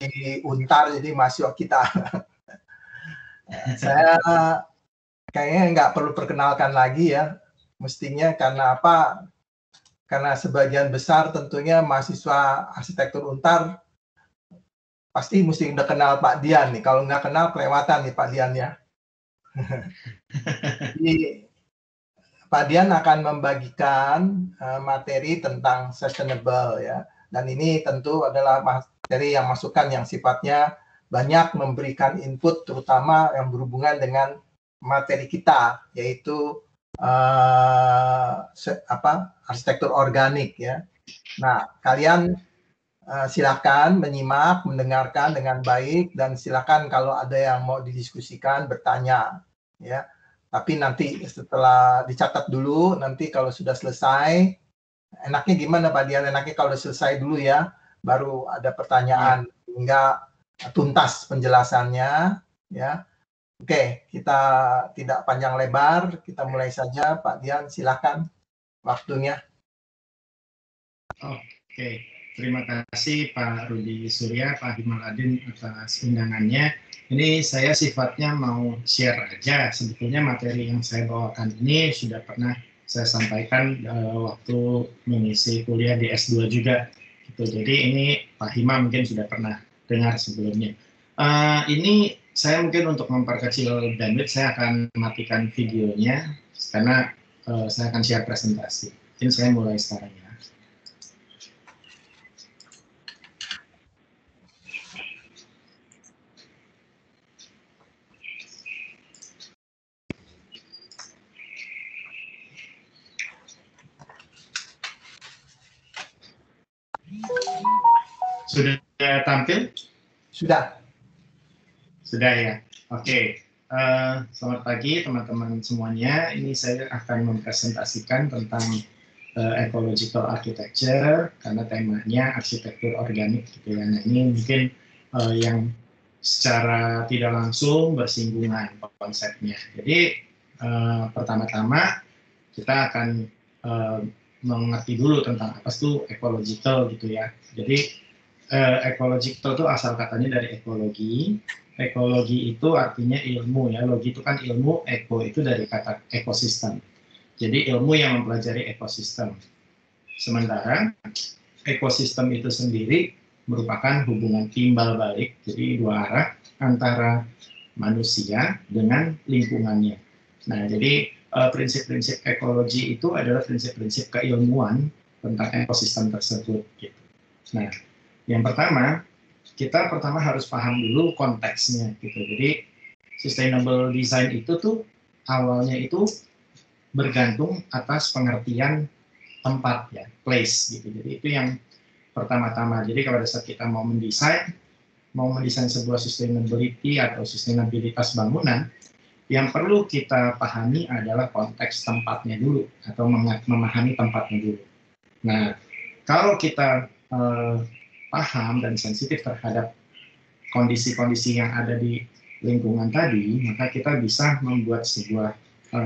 di Untar, jadi mahasiswa kita. Saya kayaknya nggak perlu perkenalkan lagi ya, mestinya karena apa? Karena sebagian besar tentunya mahasiswa arsitektur Untar pasti mesti udah kenal Pak Dian nih. Kalau nggak kenal kelewatan nih Pak Dian ya. Jadi Pak Dian akan membagikan materi tentang sustainable ya. Dan ini tentu adalah materi yang masukan yang sifatnya banyak memberikan input, terutama yang berhubungan dengan materi kita, yaitu arsitektur organik ya. Nah, kalian silakan menyimak, mendengarkan dengan baik, dan silakan kalau ada yang mau didiskusikan bertanya ya. Tapi nanti setelah dicatat dulu, nanti kalau sudah selesai, enaknya gimana Pak Dian? Enaknya kalau selesai dulu ya, baru ada pertanyaan hingga tuntas penjelasannya ya. Oke, kita tidak panjang lebar, kita mulai saja. Pak Dian, silakan waktunya. Oke, terima kasih Pak Rudi Surya, Pak Himaladin atas undangannya. Ini saya sifatnya mau share aja. Sebetulnya materi yang saya bawakan ini sudah pernah saya sampaikan waktu mengisi kuliah di S2 juga. Gitu. Jadi ini Pak Hima mungkin sudah pernah dengar sebelumnya. Ini saya mungkin untuk memperkecil bandwidth, saya akan matikan videonya karena saya akan share presentasi. Mungkin saya mulai sekarang ya. Sudah tampil? Sudah. Sudah ya. Oke. Selamat pagi teman-teman semuanya. Ini saya akan mempresentasikan tentang ecological architecture karena temanya arsitektur organik gitu ya. Nah, ini mungkin yang secara tidak langsung bersinggungan konsepnya. Jadi pertama-tama kita akan mengerti dulu tentang apa itu ecological gitu ya. Jadi ecological itu asal katanya dari ekologi. Ekologi itu artinya ilmu ya. Logi itu kan ilmu, eko itu dari kata ekosistem. Jadi ilmu yang mempelajari ekosistem. Sementara ekosistem itu sendiri merupakan hubungan timbal balik, jadi dua arah antara manusia dengan lingkungannya. Nah, jadi prinsip-prinsip ekologi itu adalah prinsip-prinsip keilmuan tentang ekosistem tersebut. Gitu. Nah, yang pertama, kita pertama harus paham dulu konteksnya gitu. Jadi sustainable design itu tuh awalnya itu bergantung atas pengertian tempat ya, place gitu. Jadi itu yang pertama-tama. Jadi pada saat kita mau mendesain sebuah sustainability atau sustainabilitas bangunan, yang perlu kita pahami adalah konteks tempatnya dulu atau memahami tempatnya dulu. Nah, kalau kita paham dan sensitif terhadap kondisi-kondisi yang ada di lingkungan tadi, maka kita bisa membuat sebuah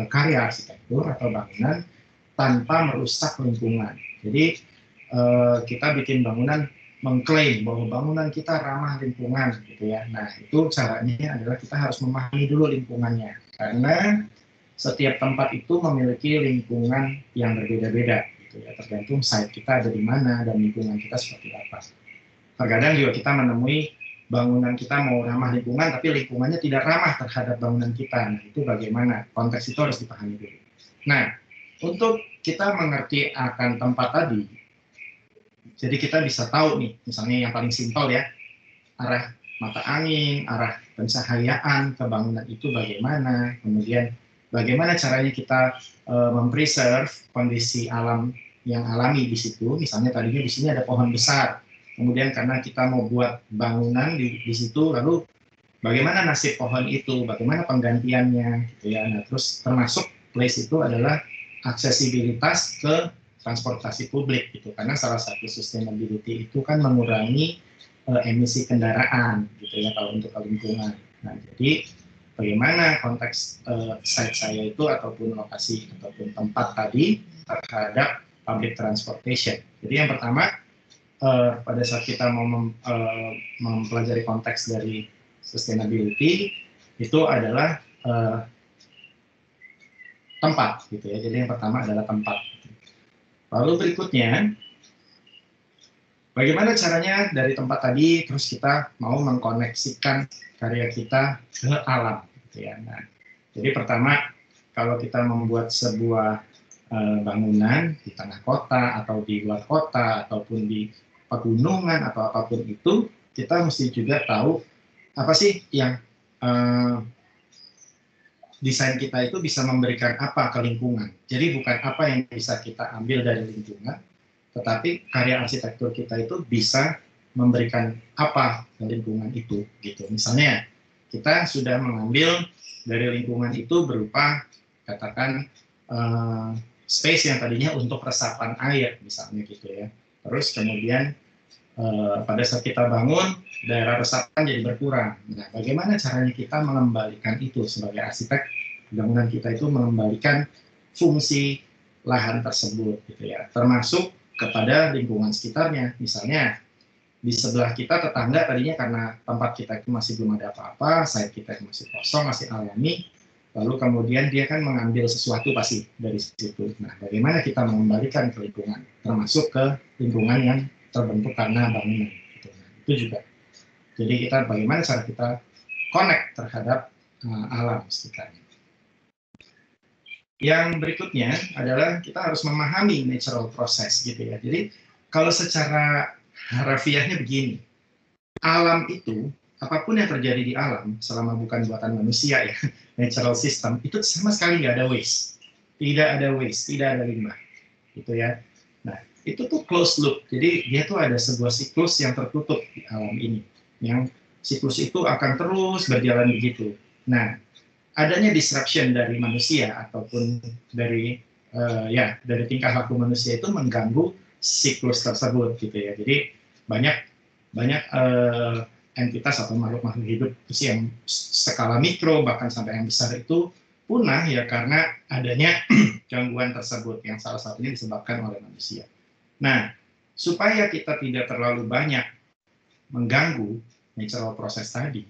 karya arsitektur atau bangunan tanpa merusak lingkungan. Jadi kita bikin bangunan mengklaim bahwa bangunan kita ramah lingkungan, gitu ya. Nah, itu caranya adalah kita harus memahami dulu lingkungannya, karena setiap tempat itu memiliki lingkungan yang berbeda-beda, gitu ya. Tergantung site kita ada di mana dan lingkungan kita seperti apa. Terkadang juga kita menemui bangunan kita mau ramah lingkungan, tapi lingkungannya tidak ramah terhadap bangunan kita. Nah, itu bagaimana? Konteks itu harus dipahami dulu. Nah, untuk kita mengerti akan tempat tadi, jadi kita bisa tahu nih, misalnya yang paling simpel ya, arah mata angin, arah pencahayaan ke bangunan itu bagaimana, kemudian bagaimana caranya kita mempreserve kondisi alam yang alami di situ. Misalnya tadinya di sini ada pohon besar, kemudian karena kita mau buat bangunan di situ, lalu bagaimana nasib pohon itu, bagaimana penggantiannya, gitu ya. Nah, terus termasuk place itu adalah aksesibilitas ke transportasi publik, gitu. Karena salah satu sustainability itu kan mengurangi emisi kendaraan, gitu ya, kalau untuk lingkungan. Nah, jadi bagaimana konteks site saya itu ataupun lokasi ataupun tempat tadi terhadap public transportation. Jadi yang pertama, pada saat kita mau mempelajari konteks dari sustainability itu adalah tempat gitu ya. Jadi yang pertama adalah tempat. Lalu berikutnya, bagaimana caranya dari tempat tadi terus kita mau mengkoneksikan karya kita ke alam gitu ya. Nah, jadi pertama kalau kita membuat sebuah bangunan di tengah kota atau di luar kota ataupun di pegunungan atau apapun itu, kita mesti juga tahu apa sih yang desain kita itu bisa memberikan apa ke lingkungan. Jadi bukan apa yang bisa kita ambil dari lingkungan, tetapi karya arsitektur kita itu bisa memberikan apa ke lingkungan itu gitu. Misalnya kita sudah mengambil dari lingkungan itu berupa katakan space yang tadinya untuk resapan air misalnya gitu ya. Terus kemudian pada saat kita bangun daerah resapan jadi berkurang. Nah, bagaimana caranya kita mengembalikan itu sebagai arsitek bangunan kita itu mengembalikan fungsi lahan tersebut gitu ya. Termasuk kepada lingkungan sekitarnya. Misalnya di sebelah kita tetangga tadinya karena tempat kita itu masih belum ada apa-apa, site kita masih kosong, masih alami. Lalu kemudian dia kan mengambil sesuatu pasti dari situ. Nah, bagaimana kita mengembalikan ke lingkungan, termasuk ke lingkungan yang terbentuk karena bangunan. Gitu. Nah, itu juga. Jadi kita bagaimana cara kita connect terhadap alam sekitarnya. Yang berikutnya adalah kita harus memahami natural process gitu ya. Jadi kalau secara harafiahnya begini, alam itu apapun yang terjadi di alam selama bukan buatan manusia ya, natural system itu sama sekali nggak ada waste, tidak ada waste, tidak ada limbah, gitu ya. Nah itu tuh closed loop, jadi dia tuh ada sebuah siklus yang tertutup di alam ini, yang siklus itu akan terus berjalan begitu. Nah adanya disruption dari manusia ataupun dari dari tingkah laku manusia itu mengganggu siklus tersebut gitu ya. Jadi banyak entitas atau makhluk-makhluk hidup yang skala mikro bahkan sampai yang besar itu punah ya karena adanya gangguan tersebut yang salah satunya disebabkan oleh manusia. Nah, supaya kita tidak terlalu banyak mengganggu natural process tadi,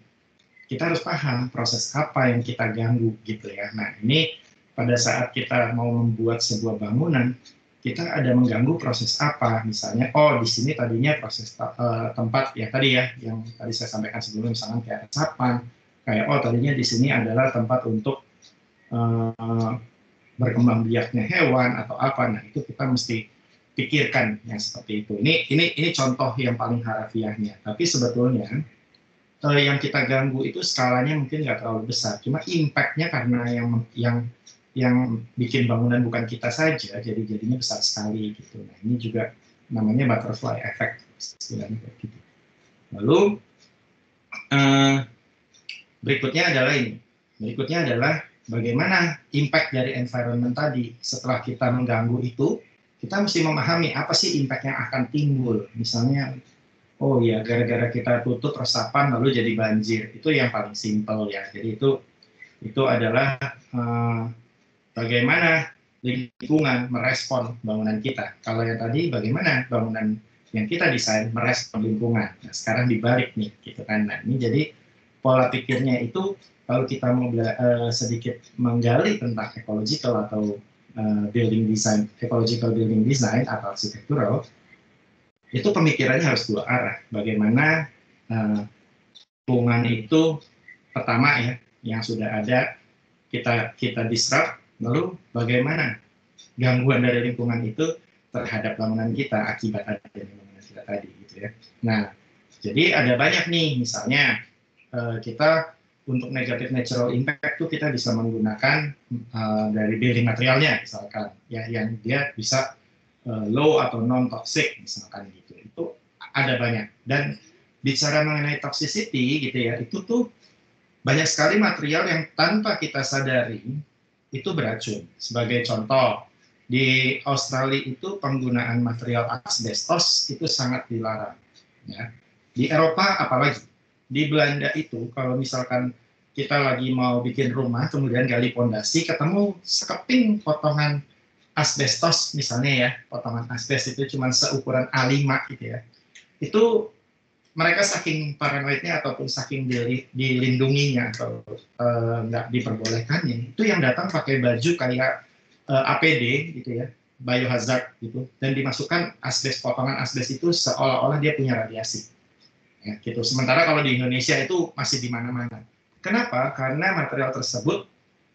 kita harus paham proses apa yang kita ganggu gitu ya. Nah, ini pada saat kita mau membuat sebuah bangunan, kita ada mengganggu proses apa, misalnya, oh di sini tadinya proses tempat ya tadi ya, yang tadi saya sampaikan sebelumnya, misalnya kayak resapan, kayak oh tadinya di sini adalah tempat untuk berkembang biaknya hewan atau apa, nah itu kita mesti pikirkan yang seperti itu. Ini contoh yang paling harafiahnya, tapi sebetulnya yang kita ganggu itu skalanya mungkin nggak terlalu besar, cuma impact-nya karena yang bikin bangunan bukan kita saja, jadi jadinya besar sekali gitu. Nah ini juga namanya butterfly effect istilahnya gitu. Lalu berikutnya adalah bagaimana impact dari environment tadi. Setelah kita mengganggu itu, kita mesti memahami apa sih impact yang akan timbul. Misalnya, oh ya gara-gara kita tutup resapan lalu jadi banjir, itu yang paling simpel ya. Jadi itu adalah bagaimana lingkungan merespon bangunan kita. Kalau yang tadi bagaimana bangunan yang kita desain merespon lingkungan. Nah, sekarang dibalik nih, gitu kan. Nah, ini jadi pola pikirnya itu kalau kita mau sedikit menggali tentang ecological atau building design, ecological building design atau architectural, itu pemikirannya harus dua arah. Bagaimana lingkungan itu pertama ya, yang sudah ada kita disrupt. Lalu bagaimana gangguan dari lingkungan itu terhadap bangunan kita akibat adanya bangunan kita tadi gitu ya. Nah, jadi ada banyak nih, misalnya kita untuk negative natural impact itu kita bisa menggunakan dari building materialnya misalkan ya, yang dia bisa low atau non toxic misalkan gitu. Itu ada banyak. Dan bicara mengenai toxicity gitu ya, itu tuh banyak sekali material yang tanpa kita sadari itu beracun. Sebagai contoh, di Australia itu penggunaan material asbestos itu sangat dilarang. Ya. Di Eropa apalagi. Di Belanda itu kalau misalkan kita lagi mau bikin rumah, kemudian gali pondasi, ketemu sekeping potongan asbestos misalnya ya, potongan asbes itu cuma seukuran A5 gitu ya. itu mereka saking paranoidnya ataupun saking dilindunginya atau nggak diperbolehkannya, itu yang datang pakai baju kayak APD gitu ya, biohazard gitu, dan dimasukkan asbes, potongan asbes itu seolah-olah dia punya radiasi. Ya, gitu. Sementara kalau di Indonesia itu masih di mana-mana. Kenapa? Karena material tersebut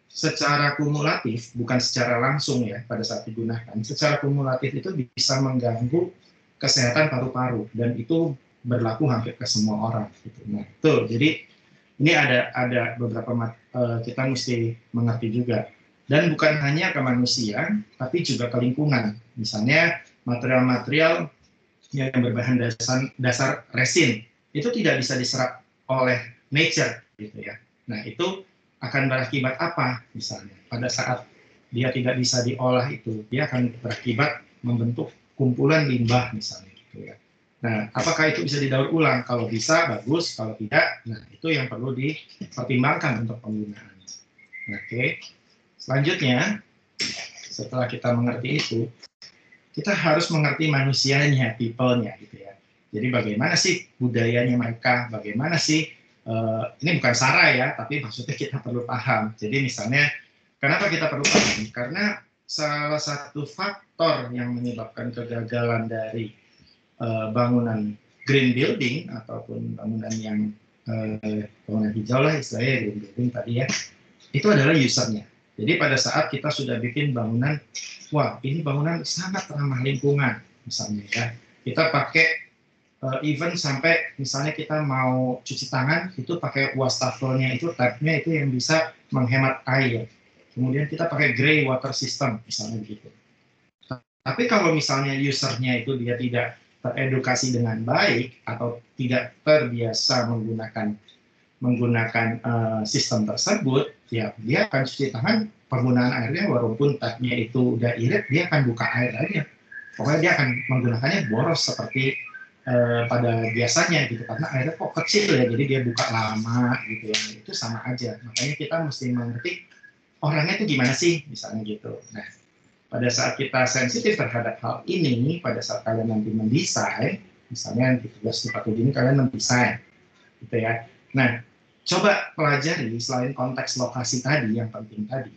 secara kumulatif, bukan secara langsung ya pada saat digunakan, secara kumulatif itu bisa mengganggu kesehatan paru-paru, dan itu berlaku hampir ke semua orang. Gitu. Nah, itu jadi ini ada beberapa kita mesti mengerti juga. Dan bukan hanya ke manusia, tapi juga ke lingkungan. Misalnya material-material yang berbahan dasar resin itu tidak bisa diserap oleh nature, gitu ya. Nah, itu akan berakibat apa? Misalnya pada saat dia tidak bisa diolah itu, dia akan berakibat membentuk kumpulan limbah misalnya, gitu ya. Nah, apakah itu bisa didaur ulang? Kalau bisa, bagus. Kalau tidak, nah itu yang perlu dipertimbangkan untuk penggunaannya. Oke. Selanjutnya, setelah kita mengerti itu, kita harus mengerti manusianya, people-nya, gitu ya. Jadi bagaimana sih budayanya mereka? Bagaimana sih? Ini bukan sarai ya, tapi maksudnya kita perlu paham. Jadi misalnya, kenapa kita perlu paham? Karena salah satu faktor yang menyebabkan kegagalan dari bangunan green building ataupun bangunan yang bangunan hijau lah istilahnya, green building tadi ya, itu adalah usernya. Jadi pada saat kita sudah bikin bangunan, wah ini bangunan sangat ramah lingkungan misalnya ya, kita pakai even sampai misalnya kita mau cuci tangan itu pakai wastafelnya itu, tabnya itu yang bisa menghemat air, kemudian kita pakai grey water system misalnya begitu. Tapi kalau misalnya usernya itu dia tidak teredukasi dengan baik atau tidak terbiasa menggunakan sistem tersebut, ya dia akan cuci tangan, penggunaan airnya walaupun tapnya itu udah irit, dia akan buka air aja. Pokoknya dia akan menggunakannya boros seperti pada biasanya gitu, karena airnya kok kecil ya, jadi dia buka lama gitu ya. Itu sama aja. Makanya kita mesti mengerti orangnya itu gimana sih, misalnya gitu. Nah, pada saat kita sensitif terhadap hal ini, pada saat kalian nanti mendesain, misalnya di tugas 47 ini kalian mendesain, gitu ya. Nah, coba pelajari selain konteks lokasi tadi, yang penting tadi,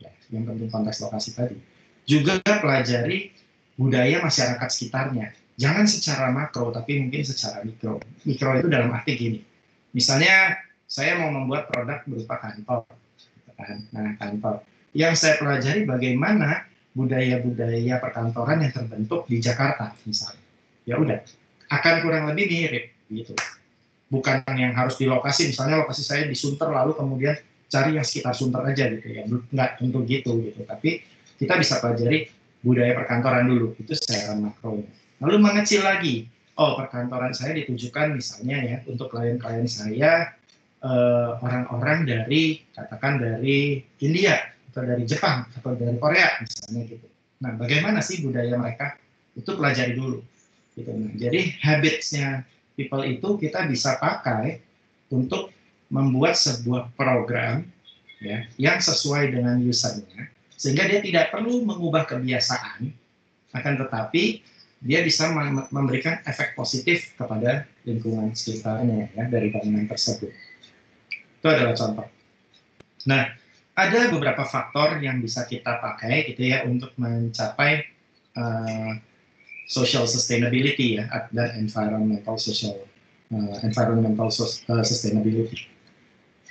ya, yang penting konteks lokasi tadi, juga pelajari budaya masyarakat sekitarnya. Jangan secara makro, tapi mungkin secara mikro. Mikro itu dalam arti gini, misalnya saya mau membuat produk berupa kantor, nah kantor. Yang saya pelajari bagaimana budaya-budaya perkantoran yang terbentuk di Jakarta misalnya, ya udah akan kurang lebih mirip gitu. Bukan yang harus di lokasi, misalnya lokasi saya di Sunter lalu kemudian cari yang sekitar Sunter aja gitu ya, nggak tentu gitu. Tapi kita bisa pelajari budaya perkantoran dulu, itu secara makro. Lalu mengecil lagi, oh perkantoran saya ditujukan misalnya ya untuk klien-klien saya orang-orang dari katakan dari India atau dari Jepang atau dari Korea misalnya gitu. Nah, bagaimana sih budaya mereka? Itu pelajari dulu. Gitu. Nah, jadi habits-nya people itu kita bisa pakai untuk membuat sebuah program ya yang sesuai dengan usernya, sehingga dia tidak perlu mengubah kebiasaan, akan tetapi dia bisa memberikan efek positif kepada lingkungan sekitarnya ya dari bangunan tersebut. Itu adalah contoh. Nah, ada beberapa faktor yang bisa kita pakai gitu ya untuk mencapai social sustainability ya dan environmental sustainability.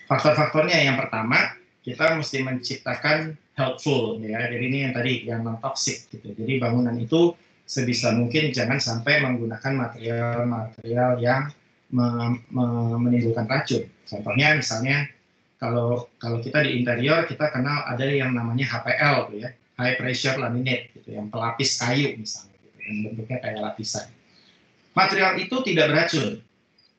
Faktor-faktornya yang pertama, kita mesti menciptakan helpful ya. Jadi ini yang tadi yang non toxic gitu. Jadi bangunan itu sebisa mungkin jangan sampai menggunakan material-material yang menimbulkan racun. Contohnya misalnya kalau kita di interior kita kenal ada yang namanya HPL tuh ya, high pressure laminate gitu, yang pelapis kayu misalnya gitu, yang bentuknya kayak lapisan. Material itu tidak beracun,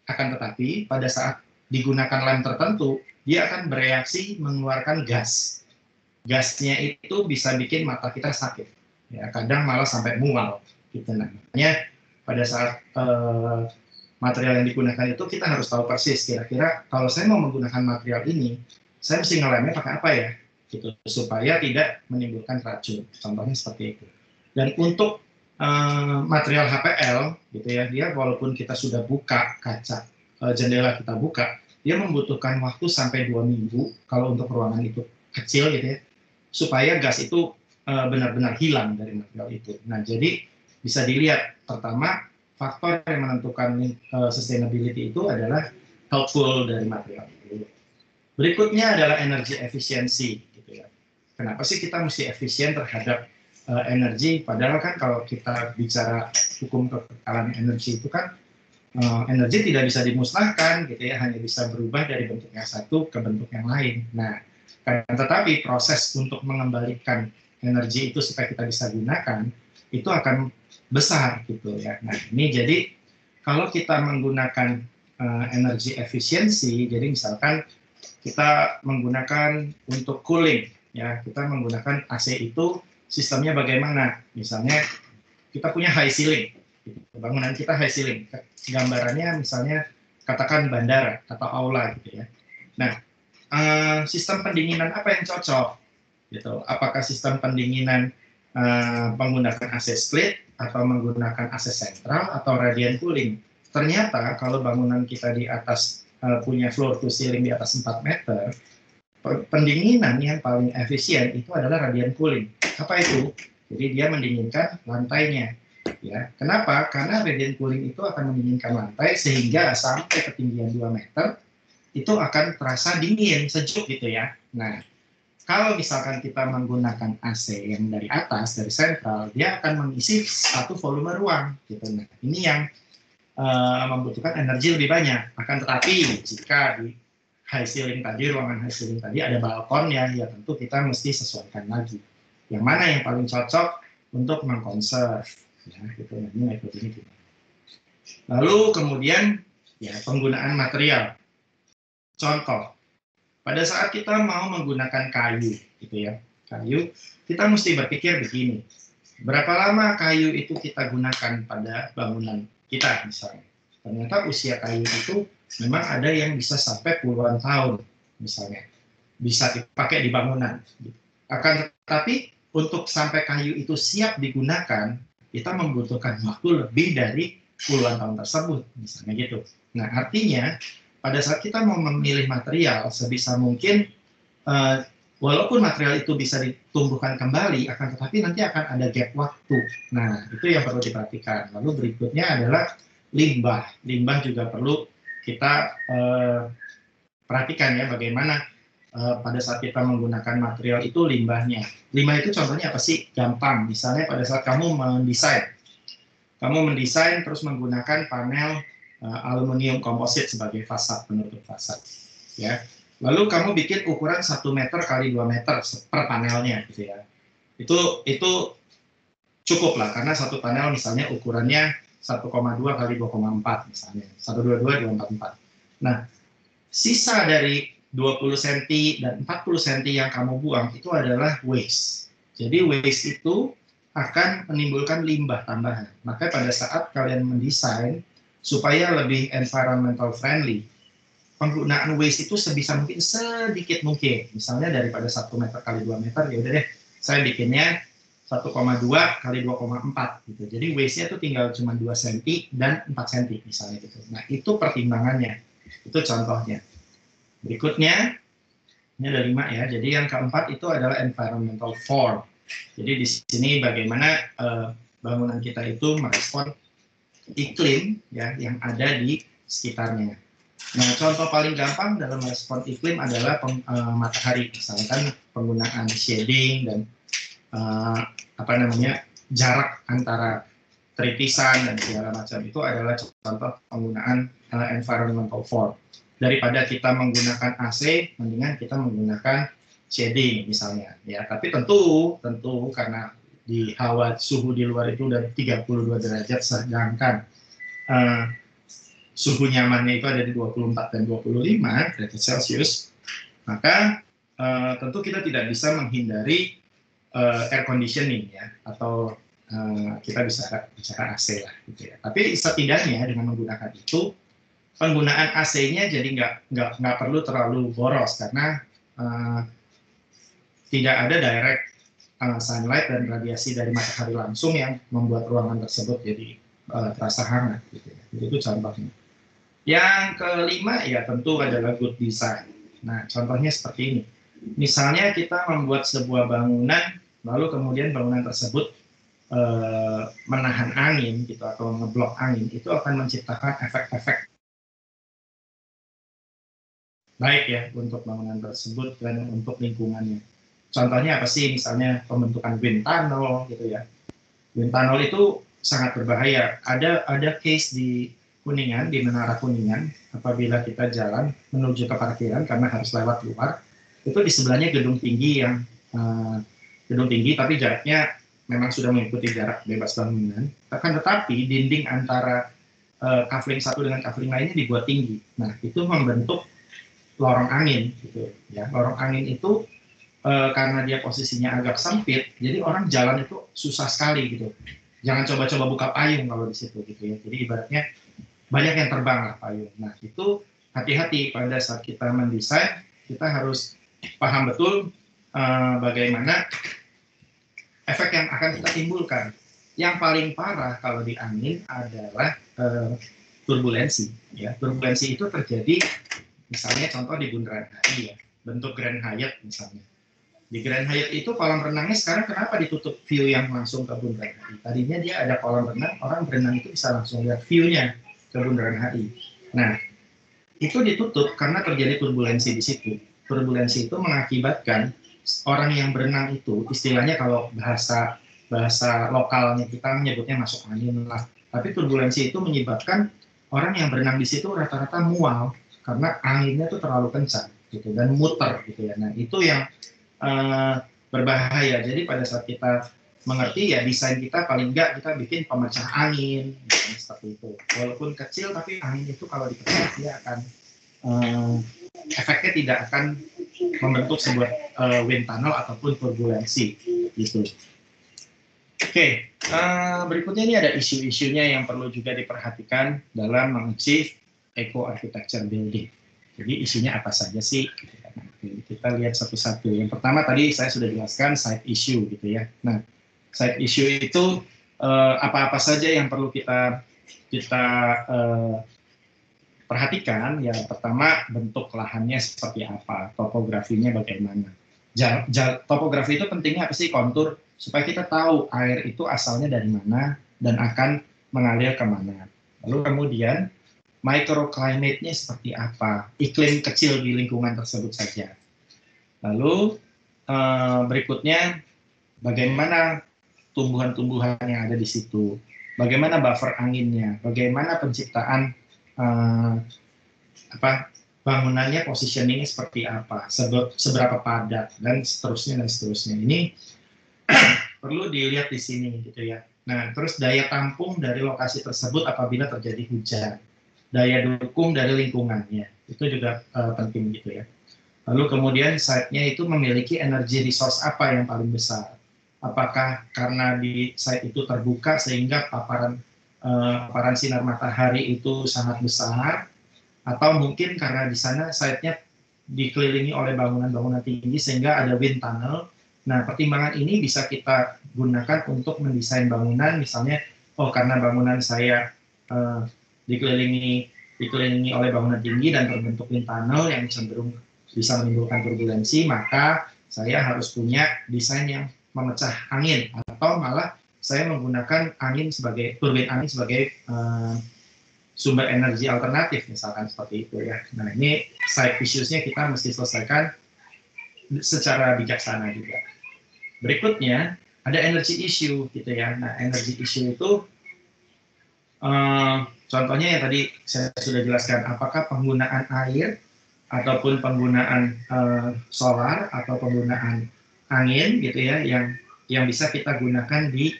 akan tetapi pada saat digunakan lem tertentu dia akan bereaksi mengeluarkan gas. Gasnya itu bisa bikin mata kita sakit, ya kadang malah sampai mual gitu. Namanya pada saat material yang digunakan itu kita harus tahu persis kira-kira kalau saya mau menggunakan material ini, saya mesti ngelemnya pakai apa ya, gitu supaya tidak menimbulkan racun. Contohnya seperti itu. Dan untuk material HPL gitu ya, dia walaupun kita sudah buka kaca jendela kita buka, dia membutuhkan waktu sampai 2 minggu kalau untuk ruangan itu kecil gitu ya, supaya gas itu benar-benar hilang dari material itu. Nah, jadi bisa dilihat pertama faktor yang menentukan sustainability itu adalah helpful dari material itu. Berikutnya adalah energi efisiensi gitu ya. Kenapa sih kita mesti efisien terhadap energi? Padahal kan kalau kita bicara hukum kekekalan energi itu kan energi tidak bisa dimusnahkan gitu ya, hanya bisa berubah dari bentuk yang satu ke bentuk yang lain. Nah, tetapi proses untuk mengembalikan energi itu supaya kita bisa gunakan itu akan besar gitu ya. Nah, ini jadi kalau kita menggunakan energi efisiensi, jadi misalkan kita menggunakan untuk cooling ya, kita menggunakan AC itu sistemnya bagaimana? Misalnya kita punya high ceiling, bangunan kita high ceiling, gambarannya misalnya katakan bandara atau aula gitu ya. Nah, sistem pendinginan apa yang cocok? Gitu. Apakah sistem pendinginan menggunakan AC split atau menggunakan AC sentral atau radiant cooling? Ternyata kalau bangunan kita di atas punya floor to ceiling di atas 4 meter, pendinginan yang paling efisien itu adalah radiant cooling. Apa itu? Jadi dia mendinginkan lantainya. Ya, kenapa? Karena radiant cooling itu akan mendinginkan lantai sehingga sampai ketinggian 2 meter itu akan terasa dingin, sejuk gitu ya. Nah, kalau misalkan kita menggunakan AC yang dari atas, dari sentral, dia akan mengisi satu volume ruang gitu. Nah, ini yang membutuhkan energi lebih banyak. Akan tetapi jika di high ceiling tadi, ruangan high ceiling tadi ada balkon ya tentu kita mesti sesuaikan lagi. Yang mana yang paling cocok untuk mengkonserv ya gitu. Nah, ini metode ini. Lalu kemudian ya penggunaan material. Contoh, pada saat kita mau menggunakan kayu gitu ya, kayu, kita mesti berpikir begini. Berapa lama kayu itu kita gunakan pada bangunan kita misalnya. Ternyata usia kayu itu memang ada yang bisa sampai puluhan tahun misalnya. Bisa dipakai di bangunan. Akan tetapi untuk sampai kayu itu siap digunakan, kita membutuhkan waktu lebih dari puluhan tahun tersebut misalnya gitu. Nah, artinya pada saat kita mau memilih material, sebisa mungkin walaupun material itu bisa ditumbuhkan kembali, akan tetapi nanti akan ada gap waktu. Nah, itu yang perlu diperhatikan. Lalu berikutnya adalah limbah. Limbah juga perlu kita perhatikan ya, bagaimana pada saat kita menggunakan material itu limbahnya. Limbah itu contohnya apa sih? Gampang. Misalnya pada saat kamu mendesain terus menggunakan panel aluminium komposit sebagai fasad, penutup fasad ya. Lalu kamu bikin ukuran 1 meter kali 2 meter per panelnya gitu ya. Itu cukup lah, karena satu panel misalnya ukurannya 1,2 kali 2,4 misalnya, 122 244. Nah, sisa dari 20 cm dan 40 cm yang kamu buang itu adalah waste. Jadi waste itu akan menimbulkan limbah tambahan. Maka pada saat kalian mendesain supaya lebih environmental friendly, penggunaan waste itu sebisa mungkin sedikit mungkin. Misalnya daripada 1 meter kali 2 meter, ya udah deh, saya bikinnya 1,2 kali 2,4 gitu. Jadi waste-nya itu tinggal cuma 2 cm dan 4 cm misalnya gitu. Nah, itu pertimbangannya. Itu contohnya. Berikutnya, ini ada 5 ya. Jadi yang keempat itu adalah environmental form. Jadi di sini bagaimana bangunan kita itu merespon iklim ya yang ada di sekitarnya. Nah, contoh paling gampang dalam merespon iklim adalah matahari, misalkan penggunaan shading dan jarak antara tripisan dan segala macam, itu adalah contoh penggunaan environmental form. Daripada kita menggunakan AC, mendingan kita menggunakan shading misalnya ya. Tapi tentu karena di hawa suhu di luar itu udah 32 derajat, sedangkan suhu nyamannya itu ada di 24 dan 25 derajat Celcius, maka tentu kita tidak bisa menghindari air conditioning ya, atau kita bisa bicara AC lah gitu ya. Tapi setidaknya dengan menggunakan itu, penggunaan AC-nya jadi nggak perlu terlalu boros, karena tidak ada direct sunlight dan radiasi dari matahari langsung yang membuat ruangan tersebut jadi terasa hangat. Gitu ya. Jadi itu contohnya. Yang kelima ya tentu adalah good design. Nah contohnya seperti ini. Misalnya kita membuat sebuah bangunan, lalu kemudian bangunan tersebut menahan angin gitu atau ngeblok angin, itu akan menciptakan efek-efek baik ya untuk bangunan tersebut dan untuk lingkungannya. Contohnya apa sih? Misalnya pembentukan wind tunnel gitu ya. Wind tunnel itu sangat berbahaya. Ada case di Kuningan, di Menara Kuningan, apabila kita jalan menuju ke parkiran karena harus lewat luar, itu di sebelahnya gedung tinggi tapi jaraknya memang sudah mengikuti jarak bebas bangunan. Akan tetapi dinding antara kafling satu dengan kafling lainnya dibuat tinggi. Nah itu membentuk lorong angin, gitu ya. Lorong angin itu karena dia posisinya agak sempit, jadi orang jalan itu susah sekali gitu. Jangan coba-coba buka payung kalau di situ gitu ya. Jadi ibaratnya banyak yang terbang lah payung. Nah itu hati-hati pada saat kita mendesain, kita harus paham betul bagaimana efek yang akan kita timbulkan. Yang paling parah kalau di angin adalah turbulensi. Ya, turbulensi itu terjadi, misalnya contoh di Bundaran HI ya, bentuk Grand Hyatt misalnya. Di Grand Hyatt itu kolam renangnya sekarang kenapa ditutup view yang langsung ke Bundaran HI? Tadinya dia ada kolam renang, orang berenang itu bisa langsung lihat view-nya ke Bundaran HI. Nah, itu ditutup karena terjadi turbulensi di situ. Turbulensi itu mengakibatkan orang yang berenang itu, istilahnya kalau bahasa lokalnya kita menyebutnya masuk angin lah. Tapi turbulensi itu menyebabkan orang yang berenang di situ rata-rata mual karena anginnya itu terlalu kencang gitu dan muter gitu ya. Nah itu yang berbahaya. Jadi pada saat kita mengerti ya desain kita paling enggak kita bikin pemecah angin gitu, seperti itu. Walaupun kecil tapi angin itu kalau dipecah dia akan efeknya tidak akan membentuk sebuah wind tunnel ataupun turbulensi gitu. Oke, berikutnya ini ada isu-isunya yang perlu juga diperhatikan dalam mengachieve eco-architecture building. Jadi isunya apa saja sih? Kita lihat satu-satu. Yang pertama tadi saya sudah jelaskan side issue gitu ya. Nah, side issue itu apa-apa saja yang perlu kita perhatikan. Ya, pertama bentuk lahannya seperti apa, topografinya bagaimana. Topografi itu pentingnya apa sih? Kontur, supaya kita tahu air itu asalnya dari mana dan akan mengalir kemana. Lalu kemudian microclimate-nya seperti apa, iklim kecil di lingkungan tersebut saja. Lalu berikutnya bagaimana tumbuhan-tumbuhan yang ada di situ, bagaimana buffer anginnya, bagaimana penciptaan bangunannya, positioning-nya seperti apa, seberapa padat dan seterusnya. Ini perlu dilihat di sini gitu ya. Nah, terus daya tampung dari lokasi tersebut apabila terjadi hujan, daya dukung dari lingkungannya itu juga penting gitu ya. Lalu kemudian site-nya itu memiliki energi resource apa yang paling besar? Apakah karena di site itu terbuka sehingga paparan sinar matahari itu sangat besar, atau mungkin karena di sana site-nya dikelilingi oleh bangunan-bangunan tinggi sehingga ada wind tunnel. Nah, pertimbangan ini bisa kita gunakan untuk mendesain bangunan, misalnya, karena bangunan saya dikelilingi oleh bangunan tinggi dan terbentuk wind tunnel yang cenderung bisa menimbulkan turbulensi, maka saya harus punya desain yang memecah angin, atau malah saya menggunakan turbin angin sebagai sumber energi alternatif, misalkan seperti itu ya. Nah, ini side issues-nya kita mesti selesaikan secara bijaksana juga. Berikutnya ada energy issue gitu ya. Nah, energy issue itu contohnya yang tadi saya sudah jelaskan, apakah penggunaan air ataupun penggunaan solar atau penggunaan angin gitu ya yang bisa kita gunakan di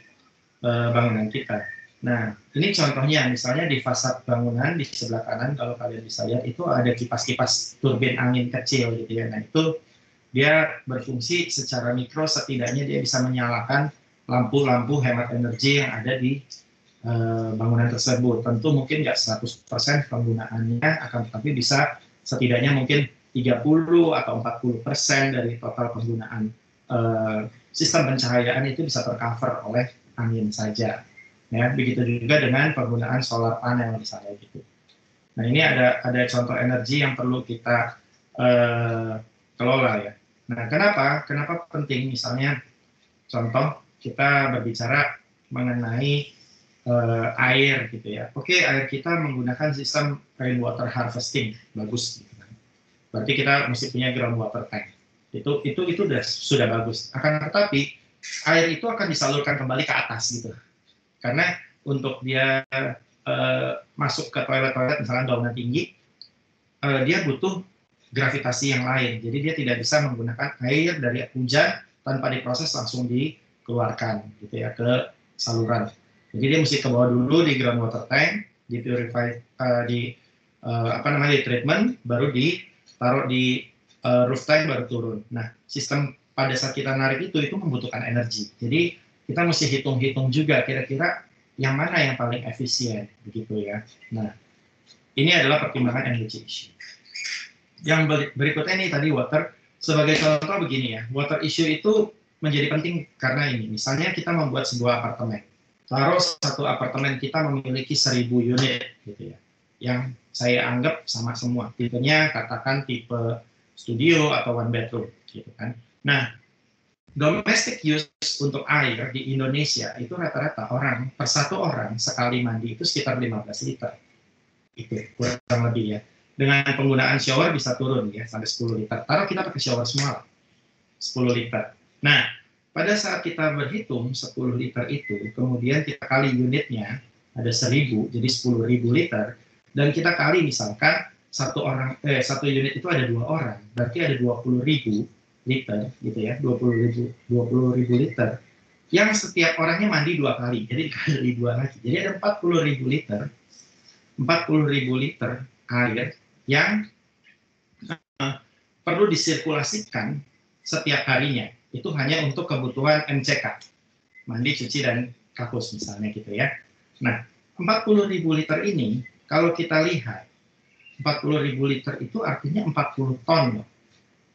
bangunan kita. Nah, ini contohnya misalnya di fasad bangunan di sebelah kanan kalau kalian bisa lihat itu ada kipas-kipas turbin angin kecil gitu ya. Nah, itu dia berfungsi secara mikro, setidaknya dia bisa menyalakan lampu-lampu hemat energi yang ada di bangunan tersebut. Tentu mungkin nggak 100% penggunaannya, akan tetapi bisa setidaknya mungkin 30 atau 40% dari total penggunaan sistem pencahayaan itu bisa tercover oleh angin saja. Ya, begitu juga dengan penggunaan solar panel misalnya gitu. Nah, ini ada contoh energi yang perlu kita kelola ya. Nah, kenapa penting? Misalnya contoh kita berbicara mengenai air gitu ya. Oke, air kita menggunakan sistem rainwater harvesting, bagus. Gitu kan. Berarti kita mesti punya groundwater tank. Itu sudah bagus. Akan tetapi air itu akan disalurkan kembali ke atas gitu. Karena untuk dia masuk ke toilet misalnya bangunan tinggi, dia butuh gravitasi yang lain. Jadi dia tidak bisa menggunakan air dari hujan tanpa diproses langsung dikeluarkan gitu ya ke saluran. Jadi dia mesti ke bawah dulu di groundwater tank, di purify, di treatment, baru ditaruh di roof tank baru turun. Nah, sistem pada saat kita narik itu membutuhkan energi. Jadi kita mesti hitung-hitung juga kira-kira yang mana yang paling efisien begitu ya. Nah, ini adalah pertimbangan energy issue. Yang berikutnya ini tadi water, sebagai contoh begini ya, water issue itu menjadi penting karena ini, misalnya kita membuat sebuah apartemen, taruh satu apartemen kita memiliki 1000 unit gitu ya, yang saya anggap sama semua, tipenya katakan tipe studio atau one bedroom gitu kan. Nah, domestic use untuk air di Indonesia itu rata-rata orang, per satu orang sekali mandi itu sekitar 15 liter. Itu kurang lebih ya. Dengan penggunaan shower bisa turun ya sampai 10 liter. Taruh kita pakai shower semua 10 liter. Nah, pada saat kita berhitung 10 liter itu, kemudian kita kali unitnya ada 1000, jadi 10.000 liter, dan kita kali misalkan satu unit itu ada 2 orang, berarti ada 20.000 liter gitu ya, 20.000 liter yang setiap orangnya mandi 2 kali, jadi dikali 2 lagi, jadi ada 40.000 liter air yang perlu disirkulasikan setiap harinya. Itu hanya untuk kebutuhan MCK, mandi, cuci, dan kakus misalnya gitu ya. Nah, 40.000 liter ini kalau kita lihat 40.000 liter itu artinya 40 ton loh.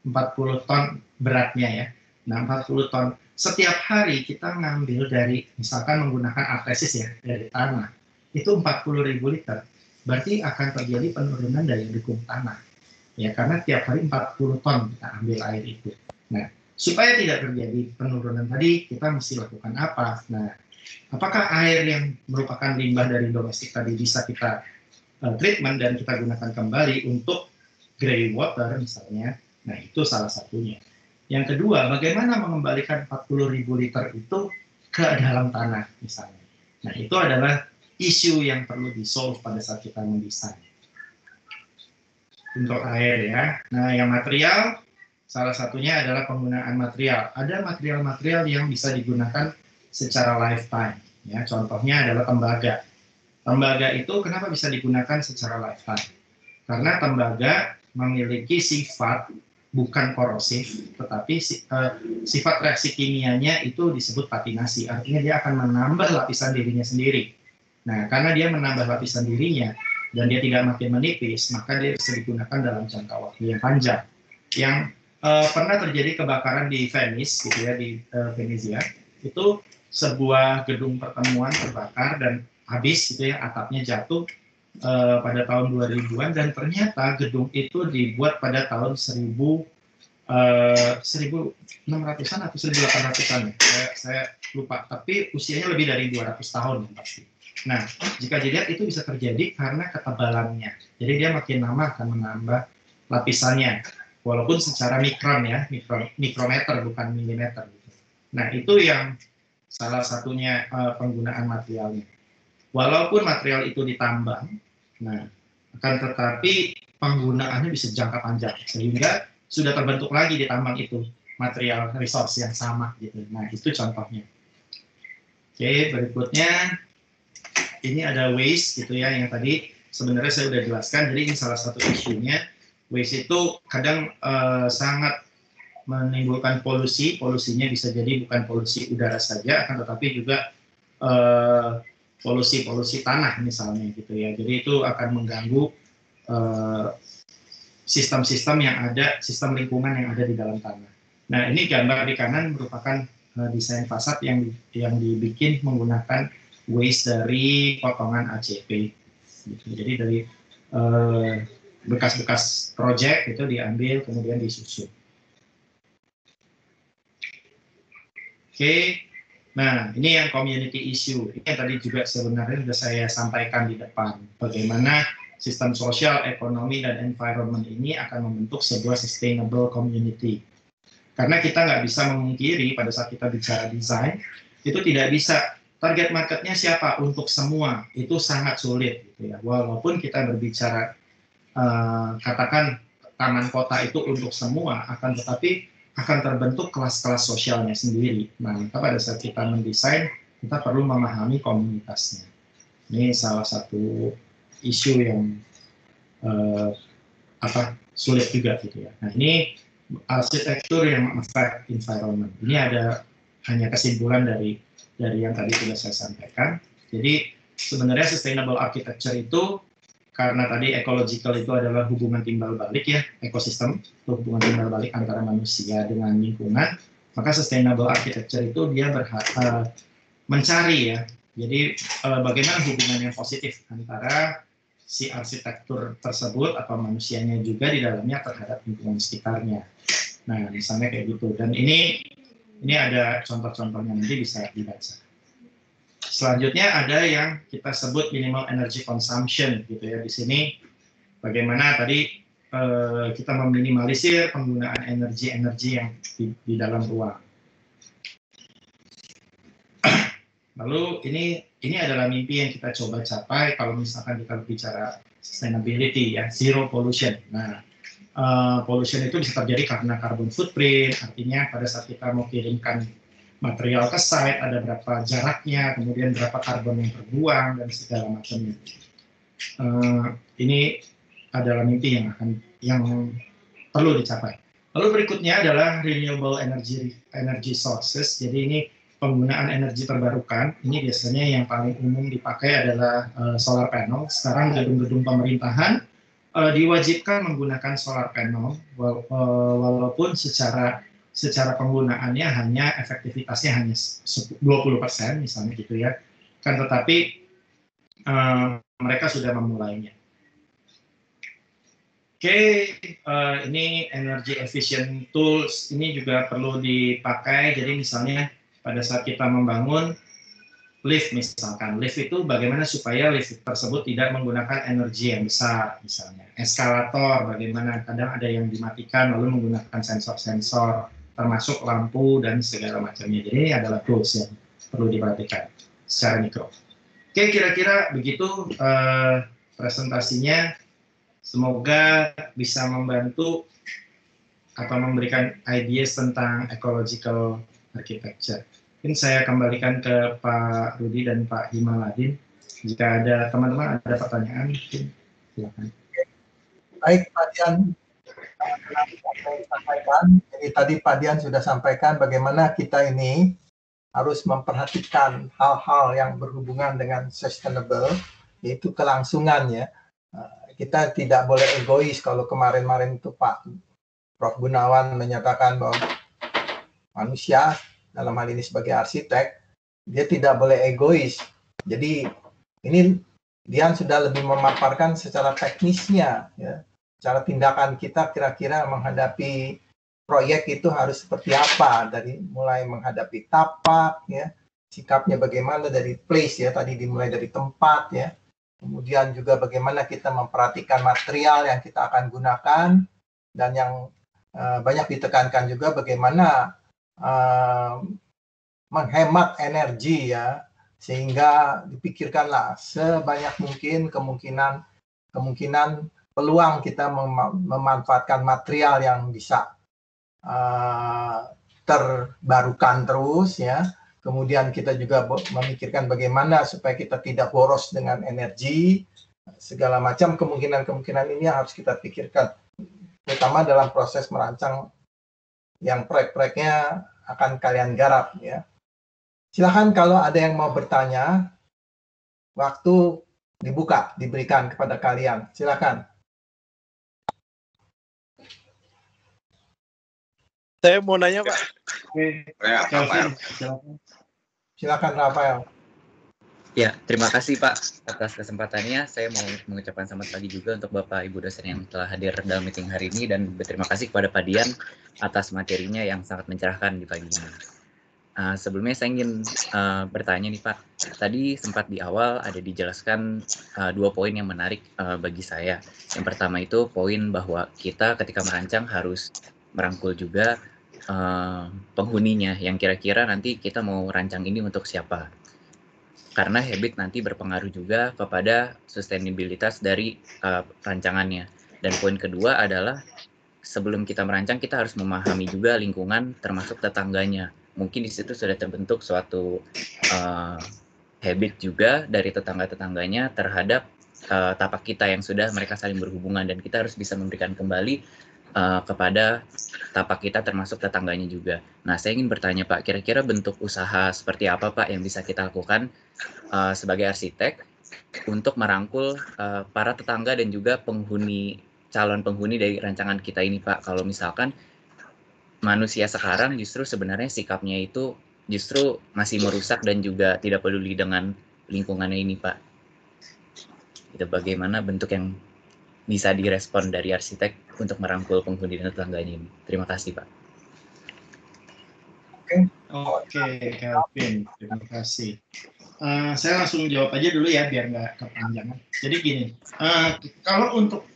40 ton beratnya ya. Nah, 40 ton. Setiap hari kita ngambil dari, misalkan menggunakan artesis ya, dari tanah. Itu 40.000 liter. Berarti akan terjadi penurunan daya dukung tanah. Ya, karena tiap hari 40 ton kita ambil air itu. Nah, supaya tidak terjadi penurunan tadi, kita mesti lakukan apa? Nah, apakah air yang merupakan limbah dari domestik tadi bisa kita treatment dan kita gunakan kembali untuk grey water misalnya? Nah, itu salah satunya. Yang kedua, bagaimana mengembalikan 40.000 liter itu ke dalam tanah misalnya. Nah, itu adalah isu yang perlu di-solve pada saat kita mendesain. Untuk air ya. Nah, yang material, salah satunya adalah penggunaan material. Ada material-material yang bisa digunakan secara lifetime. Ya, contohnya adalah tembaga. Tembaga itu kenapa bisa digunakan secara lifetime? Karena tembaga memiliki sifat bukan korosif, tetapi sifat reaksi kimianya itu disebut patinasi. Artinya dia akan menambah lapisan dirinya sendiri. Nah, karena dia menambah lapisan dirinya dan dia tidak makin menipis, maka dia bisa digunakan dalam jangka waktu yang panjang. Yang pernah terjadi kebakaran di Venice, gitu ya, di Venezia, itu sebuah gedung pertemuan terbakar dan habis, gitu ya, atapnya jatuh pada tahun 2000-an, dan ternyata gedung itu dibuat pada tahun 1600-an atau 1800-an, saya lupa, tapi usianya lebih dari 200 tahun pasti. Nah, jika dilihat itu bisa terjadi karena ketebalannya, jadi dia makin lama akan menambah lapisannya, walaupun secara mikron ya, mikrometer bukan milimeter. Nah, itu yang salah satunya penggunaan materialnya. Walaupun material itu ditambang, nah, akan tetapi penggunaannya bisa jangka panjang, sehingga sudah terbentuk lagi di tambang itu material resource yang sama gitu. Nah, itu contohnya. Oke, berikutnya ini ada waste gitu ya, yang tadi sebenarnya saya sudah jelaskan. Jadi ini salah satu isunya. Waste itu kadang sangat menimbulkan polusi. Polusinya bisa jadi bukan polusi udara saja, akan tetapi juga polusi tanah misalnya gitu ya. Jadi itu akan mengganggu sistem-sistem yang ada, sistem lingkungan yang ada di dalam tanah. Nah, ini gambar di kanan merupakan desain fasad yang dibikin menggunakan waste dari potongan ACP. Gitu. Jadi dari bekas-bekas project itu diambil kemudian disusun. Oke, nah ini yang community issue. Ini yang tadi juga sebenarnya sudah saya sampaikan di depan. Bagaimana sistem sosial, ekonomi, dan environment ini akan membentuk sebuah sustainable community. Karena kita nggak bisa memungkiri pada saat kita bicara desain, itu tidak bisa target marketnya siapa untuk semua, itu sangat sulit. Gitu ya. Walaupun kita berbicara, katakan taman kota itu untuk semua, akan tetapi akan terbentuk kelas-kelas sosialnya sendiri. Nah, maka pada saat kita mendesain, kita perlu memahami komunitasnya. Ini salah satu isu yang sulit juga gitu ya. Nah, ini arsitektur yang affect environment. Ini ada hanya kesimpulan dari yang tadi sudah saya sampaikan. Jadi sebenarnya sustainable architecture itu karena tadi ecological itu adalah hubungan timbal balik ya, ekosistem, hubungan timbal balik antara manusia dengan lingkungan, maka sustainable architecture itu dia mencari ya, jadi bagaimana hubungan yang positif antara si arsitektur tersebut atau manusianya juga di dalamnya terhadap lingkungan sekitarnya. Nah, misalnya kayak gitu. Dan ini ada contoh-contohnya, nanti bisa dibaca. Selanjutnya ada yang kita sebut minimal energy consumption gitu ya. Di sini bagaimana tadi kita meminimalisir penggunaan energi yang di dalam ruang. Lalu ini adalah mimpi yang kita coba capai kalau misalkan kita bicara sustainability ya, zero pollution. Nah, pollution itu bisa terjadi karena carbon footprint, artinya pada saat kita mau kirimkan material ke site, ada berapa jaraknya, kemudian berapa karbon yang terbuang, dan segala macamnya. Ini adalah mimpi yang perlu dicapai. Lalu berikutnya adalah renewable energy sources. Jadi ini penggunaan energi terbarukan. Ini biasanya yang paling umum dipakai adalah solar panel. Sekarang gedung-gedung pemerintahan diwajibkan menggunakan solar panel, walaupun secara penggunaannya hanya efektivitasnya hanya 20% misalnya gitu ya. Kan tetapi mereka sudah memulainya. Oke, ini energy efficient tools ini juga perlu dipakai. Jadi misalnya pada saat kita membangun lift misalkan, lift itu bagaimana supaya lift tersebut tidak menggunakan energi yang besar misalnya. Eskalator bagaimana, kadang ada yang dimatikan lalu menggunakan sensor-sensor termasuk lampu dan segala macamnya. Jadi ini adalah tools yang perlu diperhatikan secara mikro. Oke, kira-kira begitu presentasinya. Semoga bisa membantu atau memberikan ideas tentang ecological architecture. Mungkin saya kembalikan ke Pak Rudi dan Pak Himaladin. Jika ada teman-teman ada pertanyaan, mungkin silakan. Baik, Pak Dian. Jadi tadi Pak Dian sudah sampaikan bagaimana kita ini harus memperhatikan hal-hal yang berhubungan dengan sustainable, yaitu kelangsungan ya. Kita tidak boleh egois. Kalau kemarin-kemarin itu Pak Prof. Gunawan menyatakan bahwa manusia dalam hal ini sebagai arsitek, dia tidak boleh egois. Jadi ini Dian sudah lebih memaparkan secara teknisnya, ya, cara tindakan kita kira-kira menghadapi proyek itu harus seperti apa, dari mulai menghadapi tapak, ya, sikapnya bagaimana dari place ya, tadi dimulai dari tempat ya, kemudian juga bagaimana kita memperhatikan material yang kita akan gunakan, dan yang banyak ditekankan juga bagaimana menghemat energi ya, sehingga dipikirkanlah sebanyak mungkin kemungkinan peluang kita memanfaatkan material yang bisa terbarukan terus ya. Kemudian kita juga memikirkan bagaimana supaya kita tidak boros dengan energi, segala macam kemungkinan ini harus kita pikirkan, terutama dalam proses merancang yang proyek-proyeknya akan kalian garap ya. Silakan kalau ada yang mau bertanya, waktu diberikan kepada kalian. Silakan. Saya mau nanya, Pak. Oke, Ya, Kelvin, Rafael. silakan. Silakan Rafael. Ya, terima kasih Pak atas kesempatannya. Saya mau mengucapkan selamat pagi juga untuk Bapak Ibu dosen yang telah hadir dalam meeting hari ini dan berterima kasih kepada Pak Dian atas materinya yang sangat mencerahkan di pagi ini. Sebelumnya saya ingin bertanya nih Pak, tadi sempat di awal ada dijelaskan 2 poin yang menarik bagi saya. Yang pertama itu poin bahwa kita ketika merancang harus merangkul juga penghuninya yang kira-kira nanti kita mau rancang ini untuk siapa. Karena habit nanti berpengaruh juga kepada sustainabilitas dari rancangannya. Dan poin kedua adalah sebelum kita merancang kita harus memahami juga lingkungan termasuk tetangganya. Mungkin di situ sudah terbentuk suatu habit juga dari tetangga-tetangganya terhadap tapak kita yang sudah mereka saling berhubungan dan kita harus bisa memberikan kembali kepada tapak kita termasuk tetangganya juga. Nah, saya ingin bertanya Pak, kira-kira bentuk usaha seperti apa Pak yang bisa kita lakukan sebagai arsitek untuk merangkul para tetangga dan juga calon penghuni dari rancangan kita ini Pak. Kalau misalkan manusia sekarang justru sebenarnya sikapnya itu justru masih merusak dan juga tidak peduli dengan lingkungannya ini Pak. Itu bagaimana bentuk yang bisa direspon dari arsitek untuk merangkul penghuni dan tetangganya ini. Terima kasih Pak. Oke, Kelvin, terima kasih. Saya langsung jawab aja dulu ya biar nggak kepanjangan. Jadi gini, kalau untuk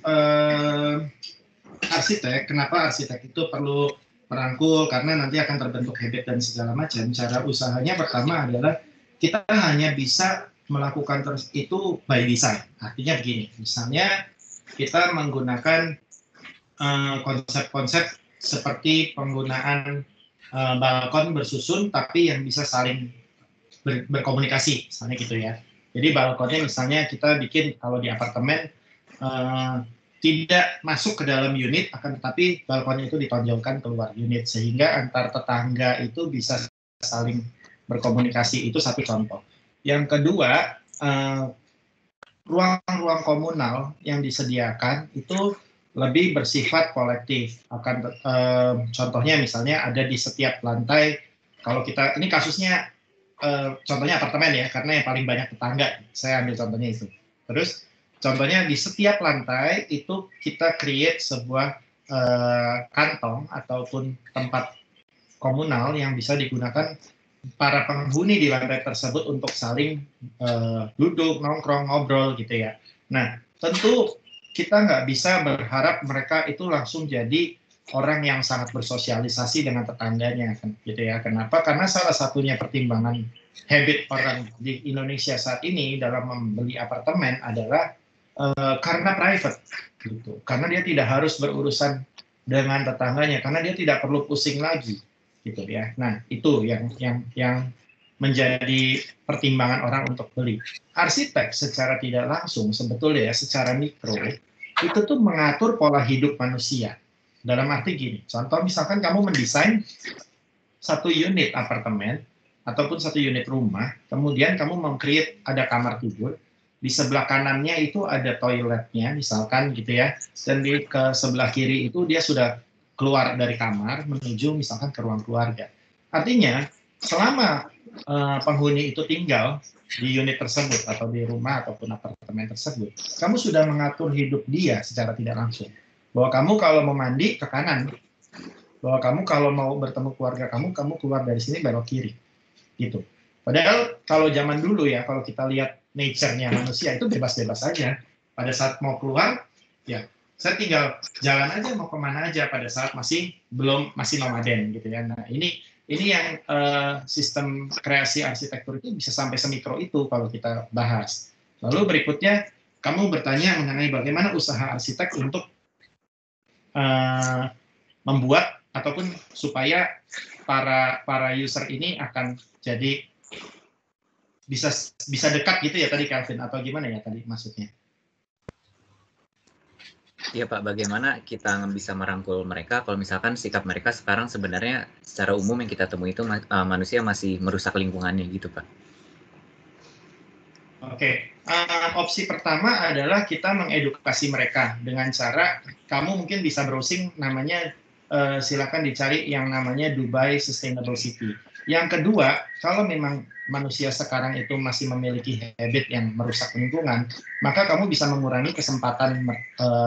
arsitek, kenapa arsitek itu perlu merangkul? Karena nanti akan terbentuk habit dan segala macam. Cara usahanya pertama adalah kita hanya bisa melakukan itu by design. Artinya begini, misalnya kita menggunakan konsep-konsep seperti penggunaan balkon bersusun tapi yang bisa saling berkomunikasi, misalnya gitu ya. Jadi balkonnya misalnya kita bikin kalau di apartemen tidak masuk ke dalam unit, akan tetapi balkonnya itu ditonjolkan keluar unit sehingga antar tetangga itu bisa saling berkomunikasi. Itu satu contoh. Yang kedua, ruang-ruang komunal yang disediakan itu lebih bersifat kolektif. Contohnya misalnya ada di setiap lantai. Kalau kita ini kasusnya contohnya apartemen ya, karena yang paling banyak tetangga. Saya ambil contohnya itu. Terus contohnya di setiap lantai itu kita create sebuah kantong ataupun tempat komunal yang bisa digunakan para penghuni di lantai tersebut untuk saling duduk, nongkrong, ngobrol gitu ya. Nah, tentu kita nggak bisa berharap mereka itu langsung jadi orang yang sangat bersosialisasi dengan tetangganya, gitu ya. Kenapa? Karena salah satunya pertimbangan habit orang di Indonesia saat ini dalam membeli apartemen adalah karena private, gitu. Karena dia tidak harus berurusan dengan tetangganya, karena dia tidak perlu pusing lagi. Gitu ya. Nah, itu yang menjadi pertimbangan orang untuk beli. Arsitek secara tidak langsung sebetulnya ya, secara mikro itu tuh mengatur pola hidup manusia. Dalam arti gini, contoh misalkan kamu mendesain satu unit apartemen ataupun satu unit rumah, kemudian kamu meng-create ada kamar tidur, di sebelah kanannya itu ada toiletnya misalkan gitu ya, dan di ke sebelah kiri itu dia sudah keluar dari kamar menuju misalkan ke ruang keluarga. Artinya selama penghuni itu tinggal di unit tersebut atau di rumah ataupun apartemen tersebut, kamu sudah mengatur hidup dia secara tidak langsung. Bahwa kamu kalau mau mandi ke kanan, bahwa kamu kalau mau bertemu keluarga kamu keluar dari sini belok kiri, gitu. Padahal kalau zaman dulu ya, kalau kita lihat nature-nya manusia itu bebas-bebas saja. Pada saat mau keluar, ya saya tinggal jalan aja mau kemana aja pada saat masih nomaden gitu ya. Nah ini yang sistem kreasi arsitektur itu bisa sampai semikro itu kalau kita bahas. Lalu berikutnya kamu bertanya mengenai bagaimana usaha arsitek untuk membuat ataupun supaya para user ini akan jadi bisa dekat gitu ya tadi Kelvin, atau gimana ya tadi maksudnya? Iya Pak, bagaimana kita bisa merangkul mereka kalau misalkan sikap mereka sekarang sebenarnya secara umum yang kita temui itu manusia masih merusak lingkungannya gitu Pak. Oke, opsi pertama adalah kita mengedukasi mereka dengan cara kamu mungkin bisa browsing namanya silakan dicari yang namanya Dubai Sustainable City. Yang kedua, kalau memang manusia sekarang itu masih memiliki habit yang merusak lingkungan, maka kamu bisa mengurangi kesempatan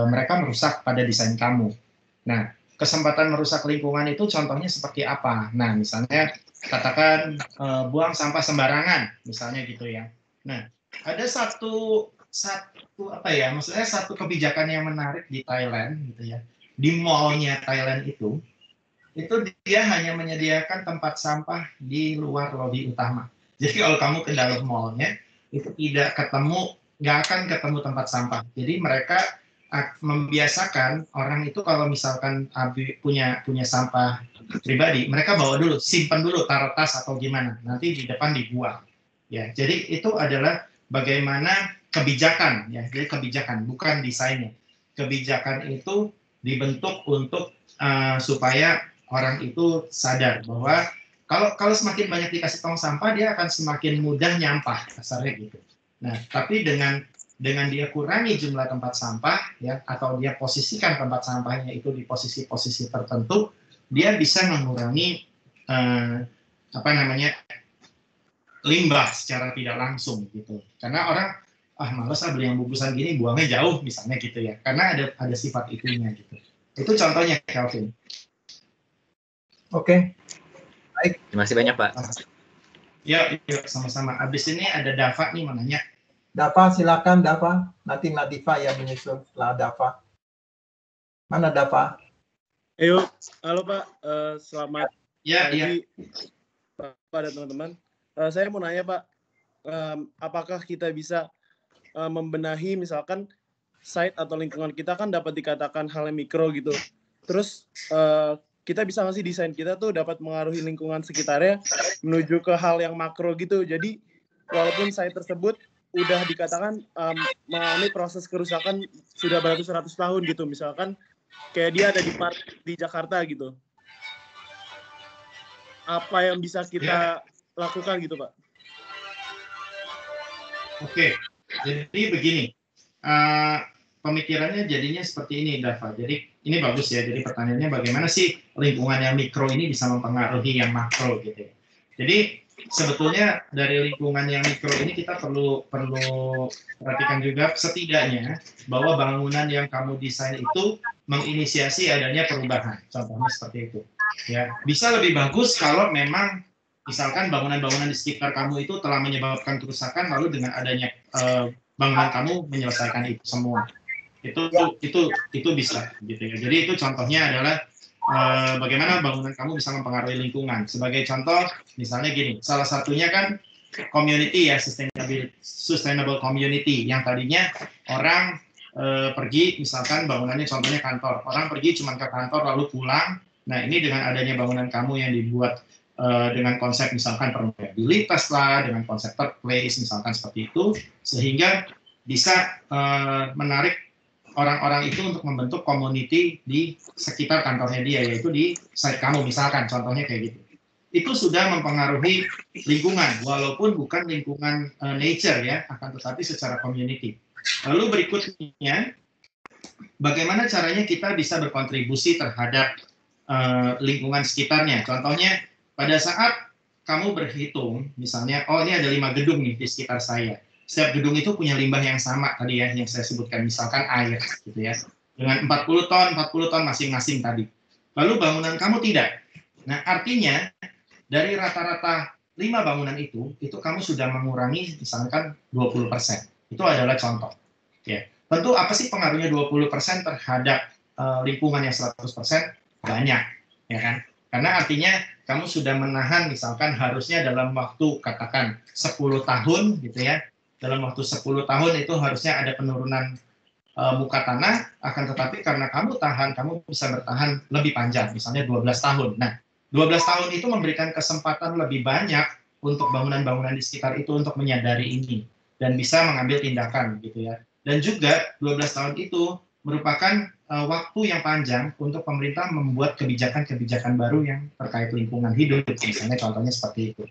mereka merusak pada desain kamu. Nah, kesempatan merusak lingkungan itu contohnya seperti apa? Nah, misalnya katakan buang sampah sembarangan, misalnya gitu ya. Nah, ada satu apa ya? Maksudnya satu kebijakan yang menarik di Thailand gitu ya. Di mall-nya Thailand itu dia hanya menyediakan tempat sampah di luar lobi utama. Jadi kalau kamu ke dalam mall-nya itu nggak akan ketemu tempat sampah. Jadi mereka membiasakan orang itu kalau misalkan punya sampah pribadi, mereka bawa dulu, simpan dulu, taruh tas atau gimana, nanti di depan dibuang. Ya, jadi itu adalah bagaimana kebijakan, ya, jadi kebijakan bukan desainnya. Kebijakan itu dibentuk untuk supaya orang itu sadar bahwa kalau semakin banyak dikasih tong sampah, dia akan semakin mudah nyampah, kasarnya gitu. Nah, tapi dengan dia kurangi jumlah tempat sampah, ya, atau dia posisikan tempat sampahnya itu di posisi-posisi tertentu, dia bisa mengurangi limbah secara tidak langsung gitu. Karena orang males beli yang bungkusan gini, buangnya jauh misalnya gitu ya. Karena ada sifat itunya gitu. Itu contohnya, Kelvin. Oke. Baik. Terima kasih banyak, Pak. Ya, sama-sama. Abis ini ada Dava nih mau nanya. Dava, silakan Dava. Nanti Nadifa yang menyusul setelah Dava. Mana Dava? Ayo, halo Pak. Selamat pagi Pak dan teman-teman. Saya mau nanya Pak, apakah kita bisa membenahi misalkan site atau lingkungan kita kan dapat dikatakan hal yang mikro gitu. Terus kita bisa nggak sih desain kita tuh dapat mengaruhi lingkungan sekitarnya menuju ke hal yang makro gitu. Jadi walaupun site tersebut udah dikatakan mengalami proses kerusakan sudah beratus-ratus tahun gitu, misalkan kayak dia ada di Jakarta gitu. Apa yang bisa kita lakukan gitu Pak? Oke, jadi begini. Pemikirannya jadinya seperti ini, Dava. Jadi ini bagus ya. Jadi pertanyaannya bagaimana sih lingkungan yang mikro ini bisa mempengaruhi yang makro gitu. Jadi sebetulnya dari lingkungan yang mikro ini kita perlu perhatikan juga setidaknya bahwa bangunan yang kamu desain itu menginisiasi adanya perubahan. Contohnya seperti itu. Ya, bisa lebih bagus kalau memang misalkan bangunan-bangunan di sekitar kamu itu telah menyebabkan kerusakan, lalu dengan adanya bangunan kamu menyelesaikan itu semua. Itu bisa gitu ya. Jadi itu contohnya adalah bagaimana bangunan kamu bisa mempengaruhi lingkungan. Sebagai contoh misalnya gini, salah satunya kan community ya, sustainable community yang tadinya orang pergi misalkan bangunannya contohnya kantor. Orang pergi cuma ke kantor lalu pulang. Nah, ini dengan adanya bangunan kamu yang dibuat dengan konsep misalkan permeabilitas lah, dengan konsep third place misalkan seperti itu, sehingga bisa menarik orang-orang itu untuk membentuk community di sekitar kantornya dia, yaitu di site kamu misalkan, contohnya kayak gitu. Itu sudah mempengaruhi lingkungan, walaupun bukan lingkungan nature ya, akan tetapi secara community. Lalu berikutnya, bagaimana caranya kita bisa berkontribusi terhadap lingkungan sekitarnya. Contohnya, pada saat kamu berhitung, misalnya, oh ini ada 5 gedung nih di sekitar saya. Setiap gedung itu punya limbah yang sama tadi ya, yang saya sebutkan, misalkan air gitu ya, dengan 40 ton masing-masing tadi. Lalu bangunan kamu tidak. Nah, artinya dari rata-rata 5 bangunan itu kamu sudah mengurangi misalkan 20%. Itu adalah contoh. Ya. Tentu apa sih pengaruhnya 20% terhadap lingkungan yang 100%? Banyak, ya kan? Karena artinya kamu sudah menahan misalkan harusnya dalam waktu katakan 10 tahun gitu ya. Dalam waktu 10 tahun itu harusnya ada penurunan muka tanah, akan tetapi karena kamu bisa bertahan lebih panjang, misalnya 12 tahun. Nah, 12 tahun itu memberikan kesempatan lebih banyak untuk bangunan-bangunan di sekitar itu untuk menyadari ini dan bisa mengambil tindakan gitu ya. Dan juga 12 tahun itu merupakan waktu yang panjang untuk pemerintah membuat kebijakan-kebijakan baru yang terkait lingkungan hidup, misalnya contohnya seperti itu.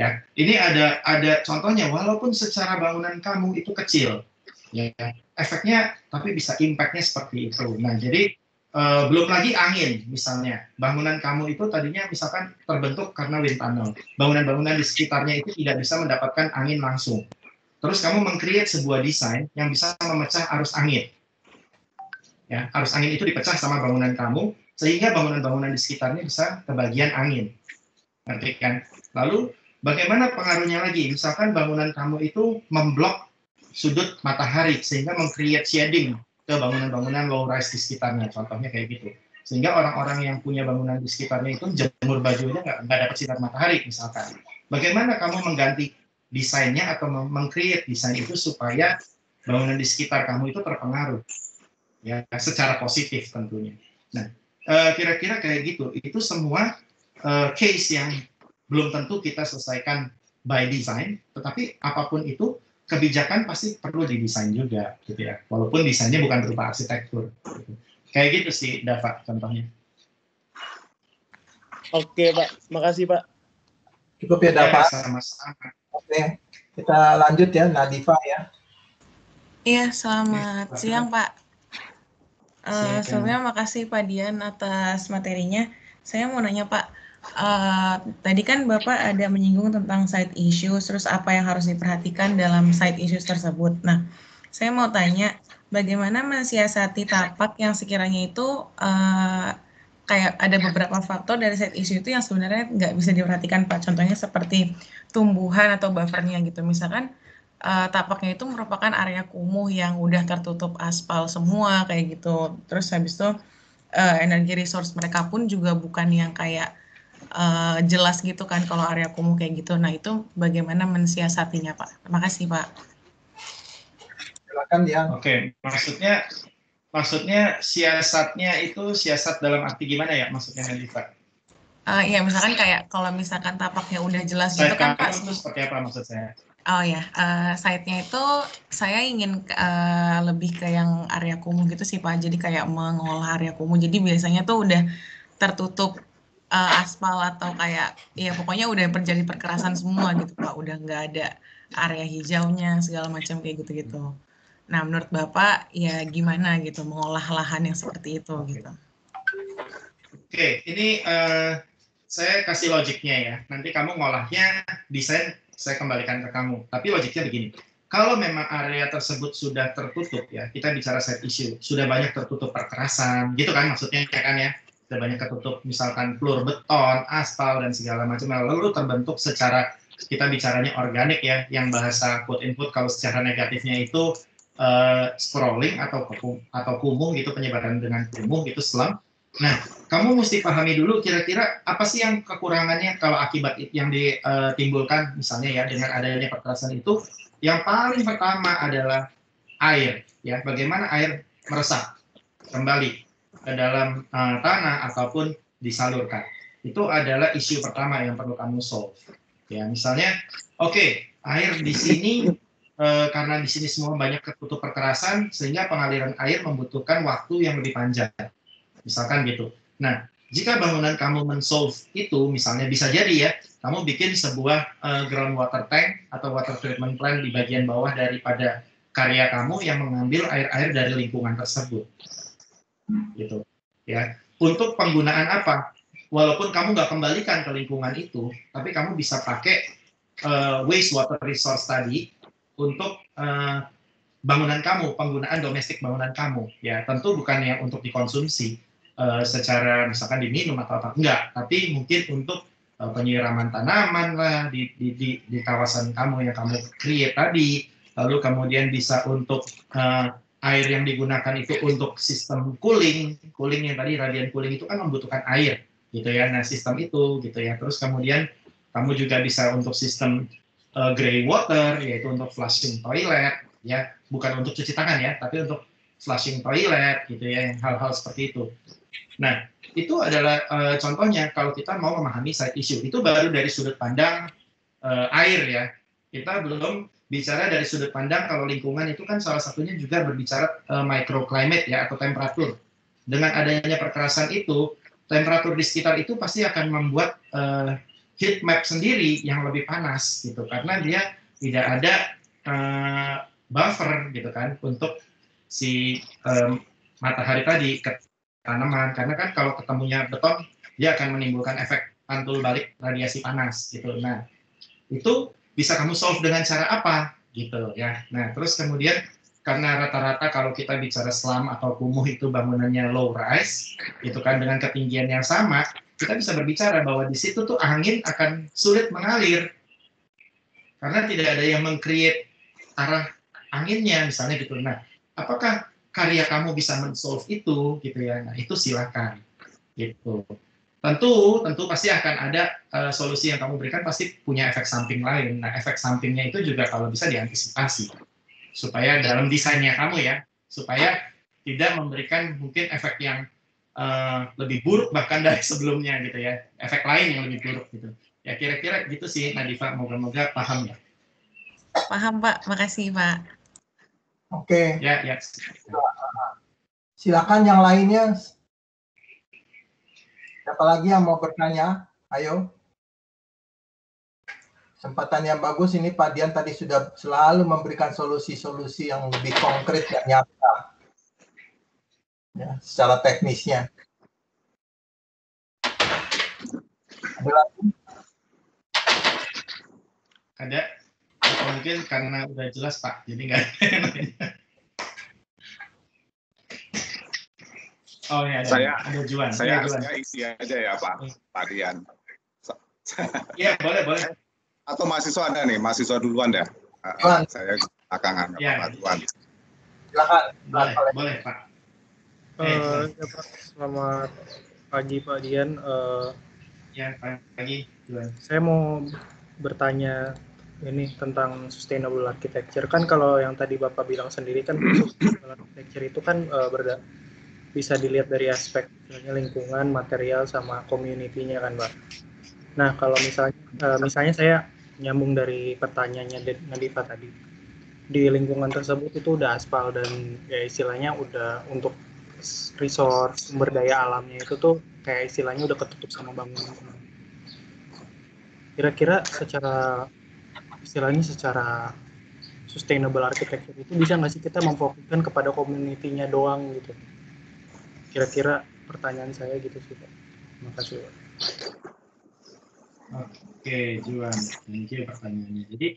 Ya, ini ada contohnya, walaupun secara bangunan kamu itu kecil, ya, efeknya tapi bisa impact-nya seperti itu. Nah, jadi Belum lagi angin, misalnya. Bangunan kamu itu tadinya misalkan terbentuk karena wind tunnel. Bangunan-bangunan di sekitarnya itu tidak bisa mendapatkan angin langsung. Terus kamu meng-create sebuah desain yang bisa memecah arus angin. Ya, arus angin itu dipecah sama bangunan kamu, sehingga bangunan-bangunan di sekitarnya bisa kebagian angin. Ngerti kan? Lalu, bagaimana pengaruhnya lagi? Misalkan bangunan kamu itu memblok sudut matahari, sehingga meng-create shading ke bangunan-bangunan low-rise di sekitarnya. Contohnya kayak gitu. Sehingga orang-orang yang punya bangunan di sekitarnya itu jemur bajunya nggak dapat sinar matahari, misalkan. Bagaimana kamu mengganti desainnya atau meng-create desain itu supaya bangunan di sekitar kamu itu terpengaruh? Ya, secara positif tentunya. Nah, kira-kira kayak gitu. Itu semua case yang belum tentu kita selesaikan by design, tetapi apapun itu kebijakan pasti perlu didesain juga, gitu ya. Walaupun desainnya bukan berupa arsitektur. Gitu. Kayak gitu sih, Dava, contohnya. Oke, Pak. Makasih, Pak. Cukup ya, Dava. Sama-sama. Oke, kita lanjut ya, Nadifa ya. Iya, selamat siang, Pak. Sebelumnya makasih Pak Dian atas materinya. Saya mau nanya Pak, tadi kan Bapak ada menyinggung tentang side issues, terus apa yang harus diperhatikan dalam side issues tersebut. Nah, saya mau tanya, bagaimana mensiasati tapak yang sekiranya itu kayak ada beberapa faktor dari side issue itu yang sebenarnya nggak bisa diperhatikan Pak. Contohnya seperti tumbuhan atau buffernya gitu. Misalkan tapaknya itu merupakan area kumuh yang udah tertutup aspal semua kayak gitu. Terus habis itu energi resource mereka pun juga bukan yang kayak jelas gitu kan kalau area kumuh kayak gitu. Nah itu bagaimana mensiasatinya Pak? Terima kasih Pak. Silakan ya. Oke, maksudnya siasatnya itu siasat dalam arti gimana ya maksudnya Nadifa? Iya misalkan kayak kalau misalkan tapaknya udah jelas gitu kan Pak. Itu seperti apa maksud saya? Oh ya, site-nya itu saya ingin lebih ke yang area kumuh gitu sih Pak. Jadi kayak mengolah area kumuh. Jadi biasanya tuh udah tertutup aspal atau kayak ya pokoknya udah terjadi perkerasan semua gitu Pak. Udah nggak ada area hijaunya segala macam kayak gitu-gitu. Nah menurut Bapak ya gimana gitu mengolah lahan yang seperti itu gitu? Oke, ini saya kasih logiknya ya. Nanti kamu ngolahnya desain saya kembalikan ke kamu. Tapi logiknya begini. Kalau memang area tersebut sudah tertutup ya, kita bicara side issue, sudah banyak tertutup perkerasan, gitu kan maksudnya kan ya. Sudah banyak tertutup misalkan floor beton, aspal dan segala macam. Lalu terbentuk secara kita bicaranya organik ya, yang bahasa quote input kalau secara negatifnya itu sprawling atau kumuh gitu, penyebaran dengan kumuh gitu slump. Nah, kamu mesti pahami dulu kira-kira apa sih yang kekurangannya kalau akibat yang ditimbulkan misalnya ya dengan adanya perkerasan itu. Yang paling pertama adalah air, ya. Bagaimana air meresap kembali ke dalam tanah ataupun disalurkan. Itu adalah isu pertama yang perlu kamu solve. Ya, misalnya, oke, air di sini karena di sini semua banyak tertutup perkerasan sehingga pengaliran air membutuhkan waktu yang lebih panjang. Misalkan gitu. Nah, jika bangunan kamu men-solve itu, misalnya bisa jadi ya, kamu bikin sebuah groundwater tank atau water treatment plant di bagian bawah daripada karya kamu yang mengambil air-air dari lingkungan tersebut. Gitu. Ya. Untuk penggunaan apa? Walaupun kamu nggak kembalikan ke lingkungan itu, tapi kamu bisa pakai wastewater resource tadi untuk bangunan kamu, penggunaan domestik bangunan kamu. Ya, tentu bukan yang untuk dikonsumsi secara misalkan diminum atau apa, enggak, tapi mungkin untuk penyiraman tanaman lah di kawasan kamu yang kamu create tadi, lalu kemudian bisa untuk air yang digunakan itu untuk sistem cooling yang tadi radiant cooling itu kan membutuhkan air, gitu ya. Nah sistem itu, gitu ya. Terus kemudian kamu juga bisa untuk sistem grey water, yaitu untuk flushing toilet, ya, bukan untuk cuci tangan ya, tapi untuk flushing toilet, gitu ya, hal-hal seperti itu. Nah, itu adalah contohnya kalau kita mau memahami side issue. Itu baru dari sudut pandang air ya. Kita belum bicara dari sudut pandang kalau lingkungan itu kan salah satunya juga berbicara microclimate ya, atau temperatur. Dengan adanya perkerasan itu, temperatur di sekitar itu pasti akan membuat heat map sendiri yang lebih panas gitu, karena dia tidak ada buffer gitu kan untuk si matahari tadi tanaman, karena kan kalau ketemunya beton, dia akan menimbulkan efek pantul balik radiasi panas gitu. Nah, itu bisa kamu solve dengan cara apa gitu ya. Nah, terus kemudian karena rata-rata kalau kita bicara slum atau kumuh itu bangunannya low rise, itu kan dengan ketinggian yang sama, kita bisa berbicara bahwa di situ tuh angin akan sulit mengalir karena tidak ada yang meng-create arah anginnya misalnya gitu. Nah, apakah karya kamu bisa men-solve itu gitu ya? Nah, itu silakan gitu. Tentu pasti akan ada solusi yang kamu berikan pasti punya efek samping lain. Nah, efek sampingnya itu juga kalau bisa diantisipasi supaya dalam desainnya kamu ya, supaya tidak memberikan mungkin efek yang lebih buruk bahkan dari sebelumnya gitu ya, efek lain yang lebih buruk gitu. Ya kira-kira gitu sih, Nadifa, moga-moga paham ya. Paham Pak, makasih Pak. Oke. Ya. Silakan yang lainnya. Siapa lagi yang mau bertanya? Ayo. Kesempatan yang bagus ini Pak Dian tadi sudah selalu memberikan solusi-solusi yang lebih konkret dan nyata. Ya, secara teknisnya. Ada lagi? Ada. Mungkin karena udah jelas Pak, jadi nggak ada. Oh ya, ada Juan. Saya isi aja ya Pak Dian. Iya, boleh. Atau mahasiswa ada nih, mahasiswa duluan ya. Saya belakangan ya. Pak Juan. Silakan. Boleh Pak. Ya, Pak. Selamat pagi Pak Dian. Ya, pagi Juan. Saya mau bertanya ini tentang sustainable architecture. Kan kalau yang tadi Bapak bilang sendiri kan sustainable architecture itu kan bisa dilihat dari aspek lingkungan, material, sama community-nya kan, Pak. Nah, kalau misalnya saya nyambung dari pertanyaannya Nadifa tadi, di lingkungan tersebut itu udah aspal dan ya istilahnya udah untuk resource sumber daya alamnya itu tuh kayak istilahnya udah ketutup sama bangunan. Kira-kira secara sustainable architecture itu bisa nggak sih kita memfokuskan kepada community-nya doang gitu? Kira-kira pertanyaan saya gitu sih Pak. Terima kasih Pak. Oke Juan, thank you pertanyaannya. Jadi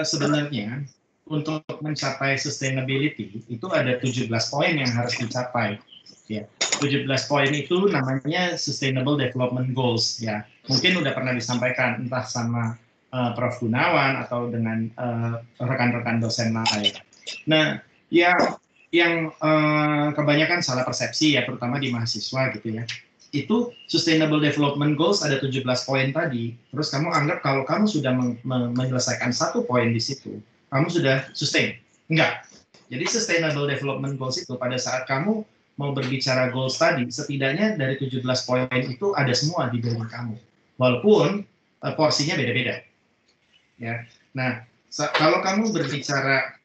sebenarnya untuk mencapai sustainability itu ada 17 poin yang harus dicapai. Ya, 17 poin itu namanya Sustainable Development Goals ya. Mungkin udah pernah disampaikan entah sama Prof. Gunawan atau dengan rekan-rekan dosen lain. Nah, yang kebanyakan salah persepsi ya, terutama di mahasiswa gitu ya. Itu Sustainable Development Goals ada 17 poin tadi. Terus kamu anggap kalau kamu sudah menyelesaikan satu poin di situ, kamu sudah sustain. Enggak. Jadi Sustainable Development Goals itu pada saat kamu mau berbicara goals tadi, setidaknya dari 17 poin itu ada semua di dalam kamu. Walaupun porsinya beda-beda. Ya. Nah, kalau kamu berbicara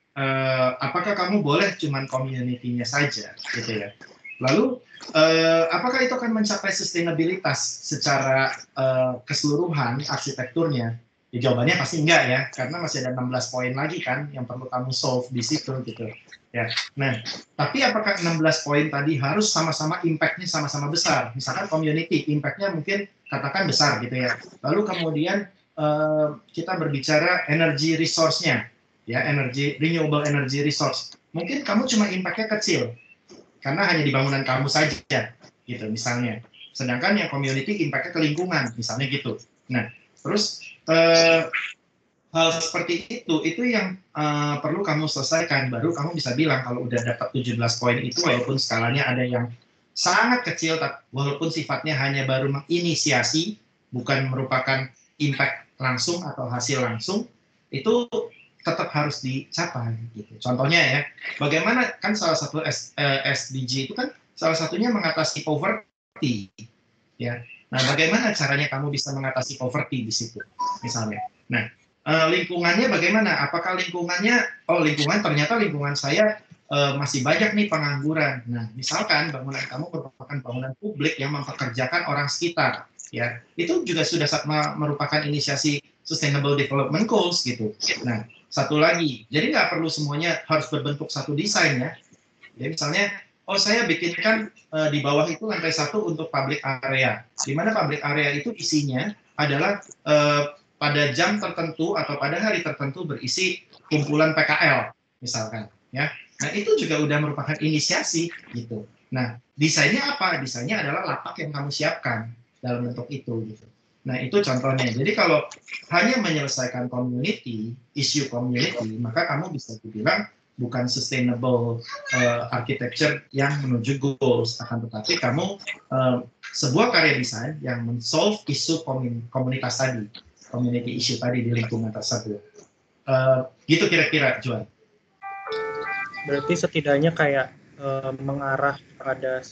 apakah kamu boleh cuman community-nya saja gitu ya. Lalu apakah itu akan mencapai sustainabilitas secara keseluruhan arsitekturnya? Ya, jawabannya pasti enggak ya, karena masih ada 16 poin lagi kan yang perlu kamu solve di situ gitu. Ya. Nah, tapi apakah 16 poin tadi harus sama-sama impact-nya sama-sama besar? Misalkan community, impact-nya mungkin katakan besar gitu ya. Lalu kemudian kita berbicara energy resource-nya, ya, renewable energy resource. Mungkin kamu cuma impact-nya kecil, karena hanya di bangunan kamu saja, gitu misalnya. Sedangkan yang community impact-nya ke lingkungan, misalnya gitu. Nah, terus hal seperti itu yang perlu kamu selesaikan, baru kamu bisa bilang kalau udah dapat 17 poin itu, walaupun skalanya ada yang sangat kecil, walaupun sifatnya hanya baru menginisiasi, bukan merupakan impact langsung atau hasil langsung, itu tetap harus dicapai gitu. Contohnya ya, bagaimana kan salah satu SDG itu kan salah satunya mengatasi poverty, ya. Nah, bagaimana caranya kamu bisa mengatasi poverty di situ, misalnya. Nah, lingkungannya bagaimana? Apakah lingkungannya, ternyata lingkungan saya masih banyak nih pengangguran. Nah, misalkan bangunan kamu merupakan bangunan publik yang mempekerjakan orang sekitar, ya, itu juga sudah merupakan inisiasi Sustainable Development Goals gitu. Nah, satu lagi, jadi nggak perlu semuanya harus berbentuk satu desain ya. Jadi misalnya oh saya bikinkan di bawah itu lantai 1 untuk public area, di mana public area itu isinya adalah pada jam tertentu atau pada hari tertentu berisi kumpulan PKL misalkan, ya. Nah itu juga udah merupakan inisiasi gitu. Nah desainnya apa? Desainnya adalah lapak yang kamu siapkan dalam bentuk itu gitu. Nah itu contohnya. Jadi kalau hanya menyelesaikan community, isu community, maka kamu bisa dibilang bukan sustainable architecture yang menuju goals, akan tetapi kamu sebuah karya desain yang men-solve isu komunitas tadi, community issue tadi di lingkungan tersebut. Gitu kira-kira, Juan. Berarti setidaknya kayak mengarah pada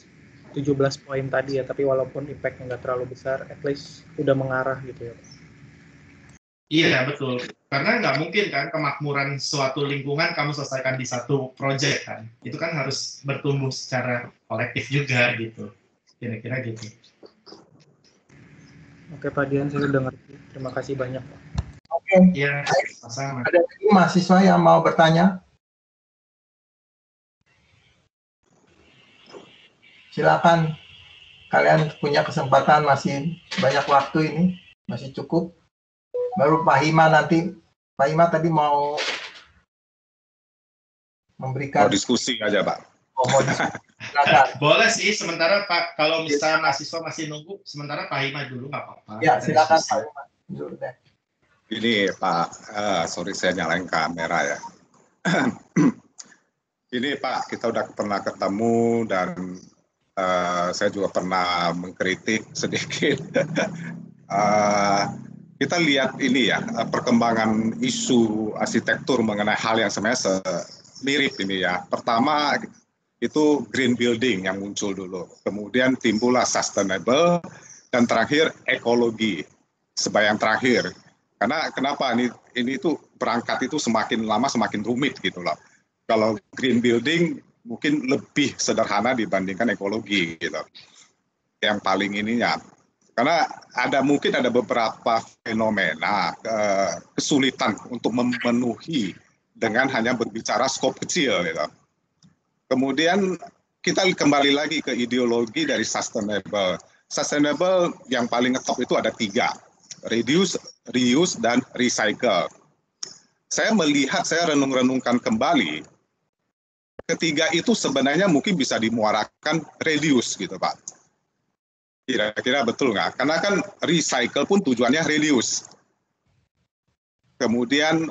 17 poin tadi ya, tapi walaupun impact-nya nggak terlalu besar, at least udah mengarah gitu ya. Iya, betul. Karena nggak mungkin kan kemakmuran suatu lingkungan kamu selesaikan di satu proyek kan. Itu kan harus bertumbuh secara kolektif juga gitu. Kira-kira gitu. Oke Pak Dian, saya udah ngerti. Terima kasih banyak Pak. Oke. Iya, sama. Ada lagi mahasiswa yang mau bertanya? Silakan, kalian punya kesempatan, masih banyak waktu ini, masih cukup. Baru Pak Hima nanti, Pak Hima tadi mau memberikan... Mau diskusi aja Pak. Oh, mau diskusi. Boleh sih, sementara Pak, kalau misalnya mahasiswa masih nunggu, sementara Pak Hima dulu nggak apa-apa. Ya, silakan Pak Hima. Dulu deh. Ini Pak, sorry saya nyalain kamera ya. Ini Pak, kita udah pernah ketemu dan saya juga pernah mengkritik sedikit. Kita lihat ini ya, perkembangan isu arsitektur mengenai hal yang sebenarnya mirip ini ya. Pertama itu green building yang muncul dulu, kemudian timbullah sustainable, dan terakhir ekologi sebagai yang terakhir. Karena kenapa ini itu berangkat itu semakin lama semakin rumit gitu loh. Kalau green building mungkin lebih sederhana dibandingkan ekologi gitu. Yang paling ininya, karena mungkin ada beberapa fenomena kesulitan untuk memenuhi dengan hanya berbicara skop kecil gitu. Kemudian kita kembali lagi ke ideologi dari sustainable. Sustainable yang paling ngetop itu ada 3, reduce, reuse, dan recycle. Saya renung-renungkan kembali, ketiga itu sebenarnya mungkin bisa dimuarakan reduce gitu Pak. Kira-kira betul nggak? Karena kan recycle pun tujuannya reduce. Kemudian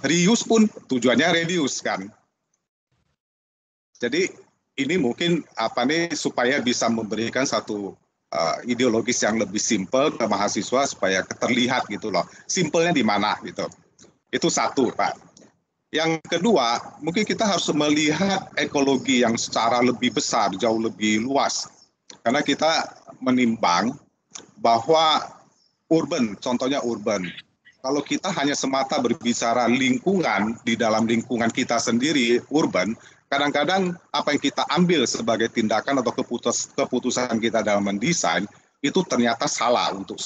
reuse pun tujuannya reduce kan. Jadi ini mungkin supaya bisa memberikan satu ideologis yang lebih simpel ke mahasiswa supaya terlihat gitu loh. Simpelnya di mana gitu. Itu satu Pak. Yang kedua, mungkin kita harus melihat ekologi yang secara lebih besar, jauh lebih luas. Karena kita menimbang bahwa contohnya urban. Kalau kita hanya semata berbicara lingkungan, di dalam lingkungan kita sendiri, urban, kadang-kadang apa yang kita ambil sebagai tindakan atau keputusan kita dalam mendesain, itu ternyata salah untuk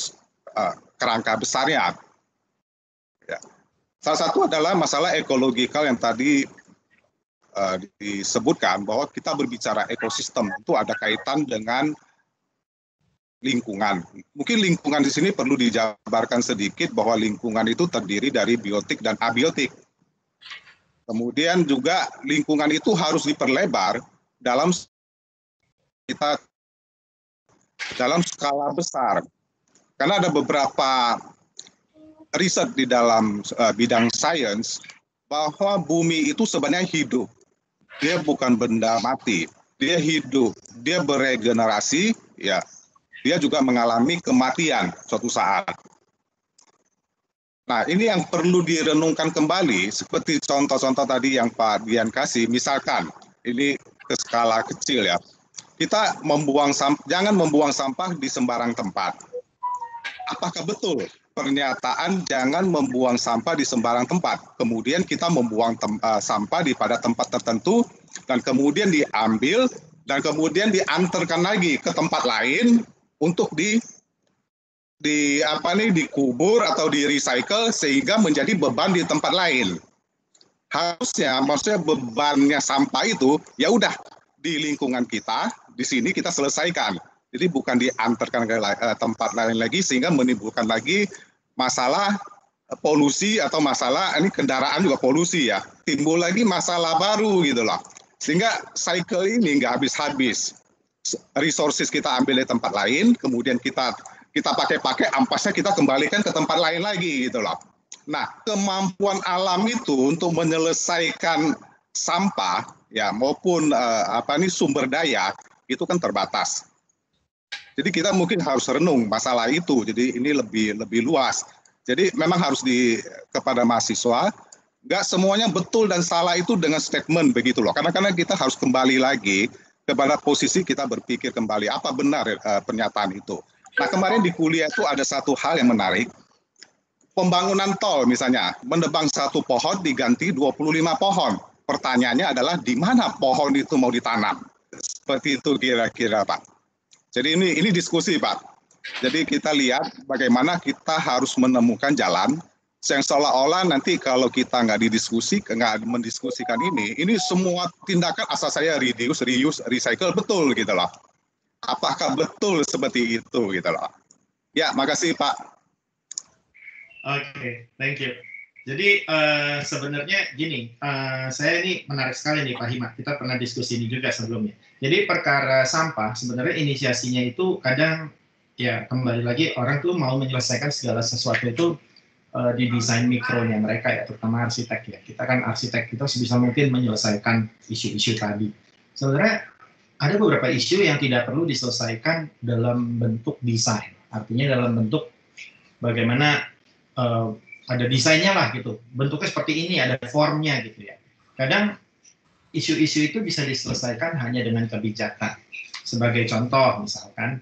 kerangka besarnya. Ya. Salah satu adalah masalah ekologikal yang tadi disebutkan, bahwa kita berbicara ekosistem itu ada kaitan dengan lingkungan. Mungkin lingkungan di sini perlu dijabarkan sedikit bahwa lingkungan itu terdiri dari biotik dan abiotik. Kemudian juga lingkungan itu harus diperlebar dalam skala besar. Karena ada beberapa riset di dalam bidang sains bahwa bumi itu sebenarnya hidup. Dia bukan benda mati. Dia hidup, dia beregenerasi, ya. Dia juga mengalami kematian suatu saat. Nah, ini yang perlu direnungkan kembali, seperti contoh-contoh tadi yang Pak Dian kasih, misalkan, ini ke skala kecil ya, kita jangan membuang sampah di sembarang tempat. Apakah betul pernyataan jangan membuang sampah di sembarang tempat, kemudian kita membuang sampah pada tempat tertentu, dan kemudian diambil, dan kemudian diantarkan lagi ke tempat lain untuk dikubur atau di recycle sehingga menjadi beban di tempat lain. Maksudnya bebannya sampah itu ya udah di lingkungan kita, di sini kita selesaikan. Jadi bukan diantarkan ke tempat lain lagi sehingga menimbulkan lagi masalah polusi atau masalah ini kendaraan juga polusi ya. Timbul lagi masalah baru gitu loh. Sehingga cycle ini nggak habis-habis. Resources kita ambil dari tempat lain, kemudian kita pakai-pakai, ampasnya kita kembalikan ke tempat lain lagi gitu loh. Nah, kemampuan alam itu untuk menyelesaikan sampah ya maupun sumber daya itu kan terbatas. Jadi kita mungkin harus renung masalah itu. Jadi ini lebih luas. Jadi memang harus kepada mahasiswa, nggak semuanya betul dan salah itu dengan statement begitu loh. Karena kita harus kembali lagi kepada posisi kita berpikir kembali apa benar pernyataan itu. Nah kemarin di kuliah itu ada satu hal yang menarik. Pembangunan tol misalnya, menebang satu pohon diganti 25 pohon. Pertanyaannya adalah di mana pohon itu mau ditanam? Seperti itu kira-kira Pak. Jadi ini diskusi Pak. Jadi kita lihat bagaimana kita harus menemukan jalan yang seolah-olah nanti kalau kita nggak mendiskusikan ini semua tindakan asal saya reduce, reuse, recycle betul gitu loh. Apakah betul seperti itu gitu loh? Ya, makasih Pak. Oke, thank you. Jadi sebenarnya gini, saya ini menarik sekali nih Pak Hima, kita pernah diskusi ini juga sebelumnya. Jadi perkara sampah sebenarnya inisiasinya itu kadang ya kembali lagi orang tuh mau menyelesaikan segala sesuatu itu di desain mikronya mereka ya, terutama arsitek ya. Kita kan arsitek, kita sebisa mungkin menyelesaikan isu-isu tadi. Sebenarnya ada beberapa isu yang tidak perlu diselesaikan dalam bentuk desain, artinya dalam bentuk bagaimana ada desainnya lah gitu, bentuknya seperti ini, ada formnya gitu ya. Kadang isu-isu itu bisa diselesaikan hanya dengan kebijakan. Sebagai contoh misalkan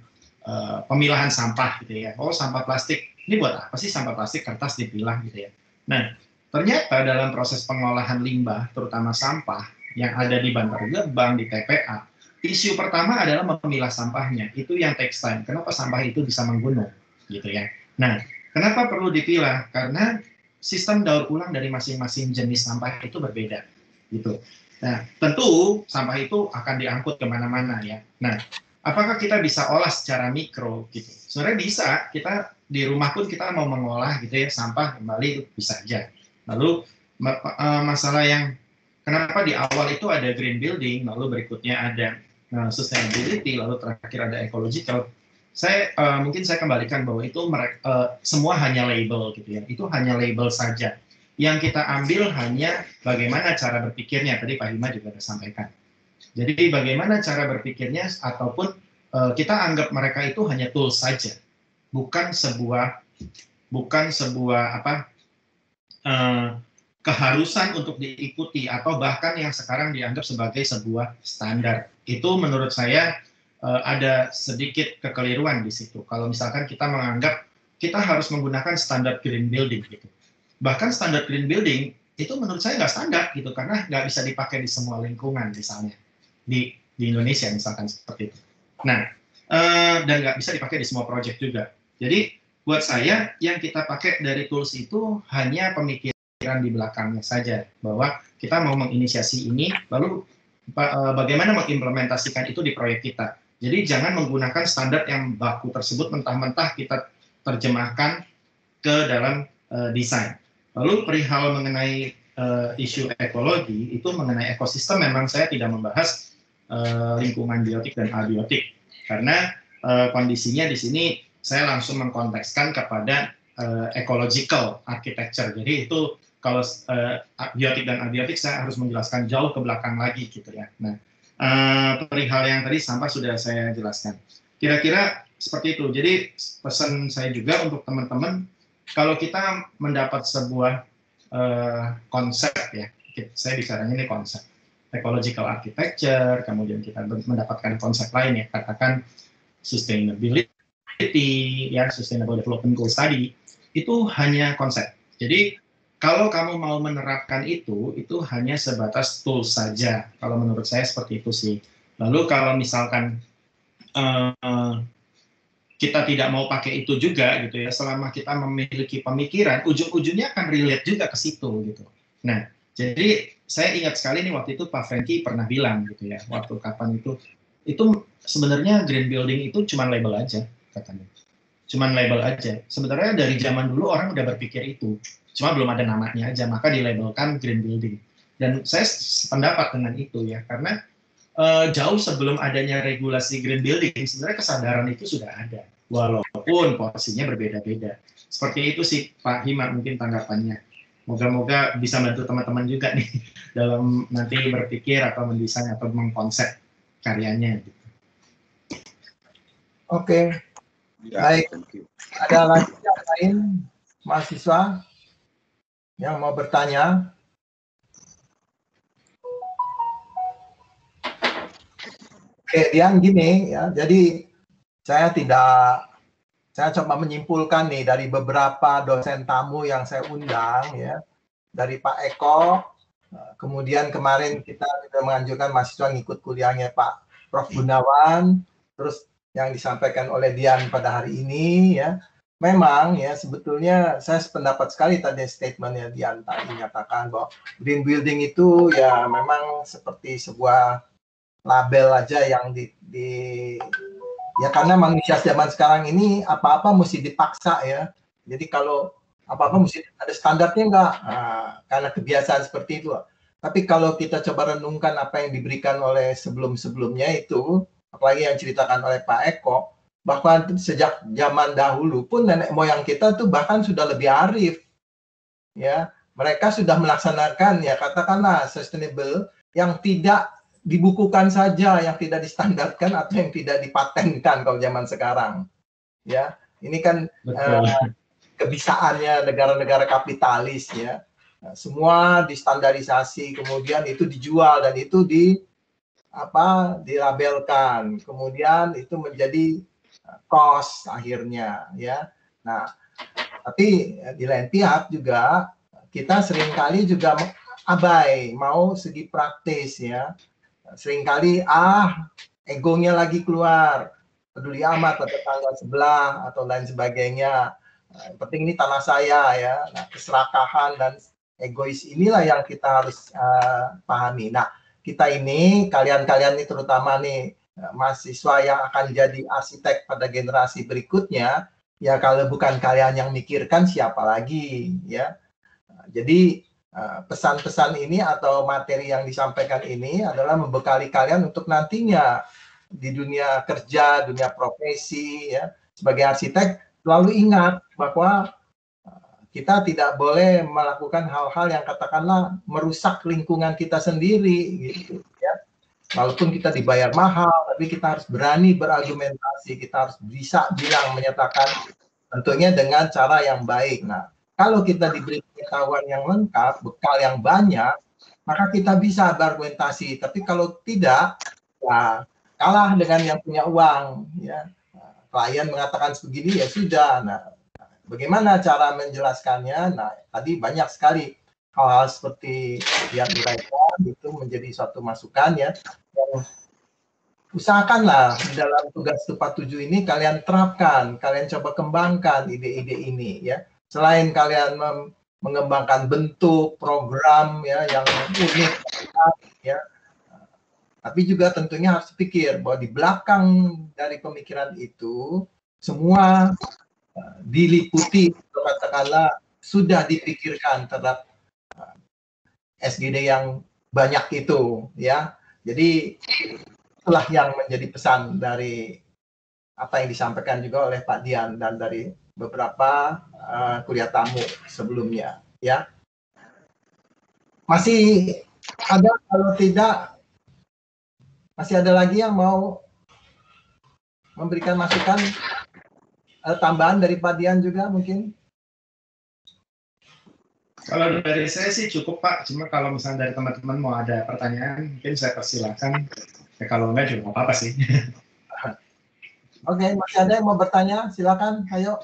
pemilahan sampah gitu ya. Oh sampah plastik, ini buat apa sih sampah plastik, kertas dipilah gitu ya. Nah ternyata dalam proses pengolahan limbah, terutama sampah yang ada di Bantar Gebang, di TPA, isu pertama adalah memilah sampahnya. Itu yang takes time. Kenapa sampah itu bisa menggunung gitu ya. Nah kenapa perlu dipilah? Karena sistem daur ulang dari masing-masing jenis sampah itu berbeda, gitu. Nah, tentu sampah itu akan diangkut kemana-mana ya. Nah, apakah kita bisa olah secara mikro, gitu? Sebenarnya bisa. Kita di rumah pun kita mau mengolah, gitu ya, sampah kembali bisa aja. Lalu masalah yang kenapa di awal itu ada green building, lalu berikutnya ada sustainability, lalu terakhir ada ecological. Mungkin saya kembalikan bahwa itu semua hanya label gitu ya. Itu hanya label saja. Yang kita ambil hanya bagaimana cara berpikirnya. Tadi Pak Hima juga sudah sampaikan. Jadi bagaimana cara berpikirnya ataupun kita anggap mereka itu hanya tools saja. Bukan sebuah keharusan untuk diikuti atau bahkan yang sekarang dianggap sebagai sebuah standar. Itu menurut saya ada sedikit kekeliruan di situ. Kalau misalkan kita menganggap kita harus menggunakan standar green building gitu. Bahkan standar green building itu menurut saya nggak standar gitu, karena nggak bisa dipakai di semua lingkungan misalnya. Di Indonesia misalkan seperti itu. Nah, dan nggak bisa dipakai di semua project juga. Jadi buat saya yang kita pakai dari tools itu hanya pemikiran di belakangnya saja. Bahwa kita mau menginisiasi ini, lalu bagaimana mengimplementasikan itu di proyek kita. Jadi jangan menggunakan standar yang baku tersebut mentah-mentah kita terjemahkan ke dalam desain. Lalu perihal mengenai isu ekologi, itu mengenai ekosistem memang saya tidak membahas lingkungan biotik dan abiotik. Karena kondisinya di sini saya langsung mengkontekskan kepada ecological architecture. Jadi itu kalau biotik dan abiotik saya harus menjelaskan jauh ke belakang lagi gitu ya. Nah, perihal yang tadi sampah sudah saya jelaskan. Kira-kira seperti itu. Jadi pesan saya juga untuk teman-teman, kalau kita mendapat sebuah konsep ya, saya bicaranya ini konsep ecological architecture, kemudian kita mendapatkan konsep lain ya, katakan sustainability, ya sustainable development goals tadi, itu hanya konsep. Jadi kalau kamu mau menerapkan itu hanya sebatas tools saja. Kalau menurut saya seperti itu sih. Lalu kalau misalkan kita tidak mau pakai itu juga gitu ya, selama kita memiliki pemikiran, ujung-ujungnya akan relate juga ke situ gitu. Nah, Jadi saya ingat sekali nih waktu itu Pak Franky pernah bilang gitu ya, waktu kapan itu sebenarnya green building itu cuma label aja katanya. Cuman label aja. Sebenarnya dari zaman dulu orang udah berpikir itu, cuma belum ada namanya aja, maka dilabelkan green building. Dan saya sependapat dengan itu ya, karena jauh sebelum adanya regulasi green building, sebenarnya kesadaran itu sudah ada, walaupun porsinya berbeda-beda. Seperti itu sih Pak Hima mungkin tanggapannya. Moga-moga bisa bantu teman-teman juga nih dalam nanti berpikir atau mendesain atau mengkonsep karyanya. Oke, Ya, baik. thank you. Ada lagi yang lain mahasiswa yang mau bertanya? Oke, Dian gini ya. Jadi saya coba menyimpulkan nih dari beberapa dosen tamu yang saya undang ya, dari Pak Eko, kemudian kemarin kita sudah menganjurkan mahasiswa ngikut kuliahnya Pak Prof. Gunawan, terus yang disampaikan oleh Dian pada hari ini ya, memang ya sebetulnya saya sependapat sekali tadi statementnya Dian tadi nyatakan bahwa green building itu ya memang seperti sebuah label aja yang ya karena manusia zaman sekarang ini apa-apa mesti dipaksa ya. Jadi kalau apa-apa mesti ada standarnya enggak? Nah, karena kebiasaan seperti itu. Tapi kalau kita coba renungkan apa yang diberikan oleh sebelum-sebelumnya itu, apalagi yang ceritakan oleh Pak Eko, bahwa sejak zaman dahulu pun nenek moyang kita tuh bahkan sudah lebih arif. Ya, mereka sudah melaksanakan ya katakanlah sustainable yang tidak dibukukan saja, yang tidak distandarkan atau yang tidak dipatenkan kalau zaman sekarang. Ya, ini kan kebisaannya negara-negara kapitalis ya. Semua distandarisasi, kemudian itu dijual dan itu dilabelkan. Kemudian itu menjadi cost akhirnya ya. Nah, tapi di lain pihak juga kita seringkali juga abai mau segi praktis ya. Seringkali egonya lagi keluar, peduli amat pada tetangga sebelah atau lain sebagainya. Yang penting ini tanah saya ya. Nah, keserakahan dan egois inilah yang kita harus pahami. Nah, kita ini kalian-kalian ini terutama nih mahasiswa yang akan jadi arsitek pada generasi berikutnya, ya kalau bukan kalian yang mikirkan siapa lagi ya. Jadi pesan-pesan ini atau materi yang disampaikan ini adalah membekali kalian untuk nantinya di dunia kerja, dunia profesi ya, sebagai arsitek selalu ingat bahwa kita tidak boleh melakukan hal-hal yang katakanlah merusak lingkungan kita sendiri gitu ya. Walaupun kita dibayar mahal, tapi kita harus berani berargumentasi, kita harus bisa bilang menyatakan tentunya dengan cara yang baik. Nah, kalau kita diberi pengetahuan yang lengkap, bekal yang banyak, maka kita bisa berargumentasi. Tapi kalau tidak, ya kalah dengan yang punya uang. Ya, klien mengatakan begini ya sudah. Nah, bagaimana cara menjelaskannya? Nah, tadi banyak sekali hal-hal seperti yang uraikan itu menjadi suatu masukan ya. Yang usahakanlah di dalam tugas tepat tujuh ini kalian terapkan, kalian coba kembangkan ide-ide ini ya. Selain kalian mengembangkan bentuk program ya yang unik ya, tapi juga tentunya harus pikir bahwa di belakang dari pemikiran itu semua diliputi atau katakanlah sudah dipikirkan terhadap SGD yang banyak itu ya. Jadi itulah yang menjadi pesan dari apa yang disampaikan juga oleh Pak Dian dan dari beberapa kuliah tamu sebelumnya ya. Masih ada, kalau tidak masih ada lagi yang mau memberikan masukan tambahan dari Pak Dian juga mungkin? Kalau dari saya sih cukup Pak, cuma kalau misalnya dari teman-teman mau ada pertanyaan mungkin saya persilakan. Ya, kalau enggak juga apa-apa sih. Oke, masih ada yang mau bertanya? Silakan, ayo.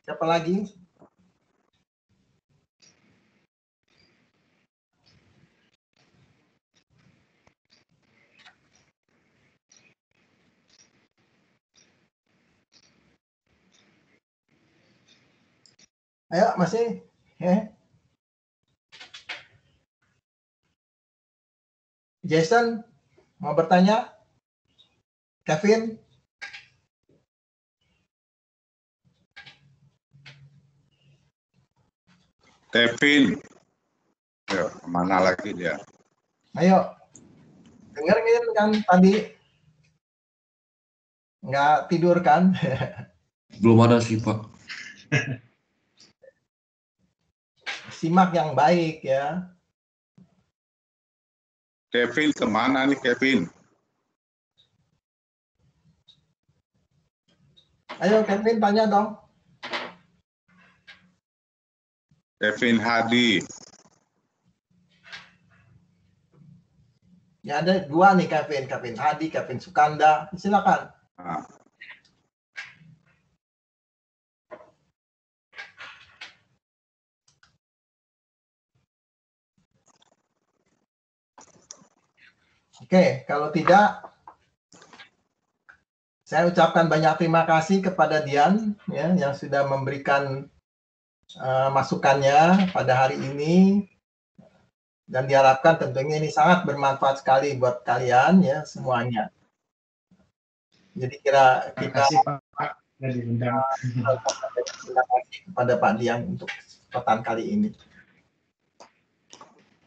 Siapa lagi? Ayo, masih Oke. Jason, mau bertanya? Kevin? Kevin. Ayo, kemana lagi dia? Ayo. Dengerin kan tadi? Nggak tidur kan? Belum ada sih, Pak. Simak yang baik ya. Kevin kemana nih Kevin? Ayo Kevin tanya dong. Kevin Hadi. Ya ada dua nih Kevin. Kevin Hadi, Kevin Sukanda. Silakan. Nah, Oke, kalau tidak, saya ucapkan banyak terima kasih kepada Dian ya, yang sudah memberikan masukannya pada hari ini, dan diharapkan tentunya ini sangat bermanfaat sekali buat kalian ya semuanya. Jadi kita kasih Pak sudah diundang. terima kasih kepada Pak Dian untuk kesempatan kali ini.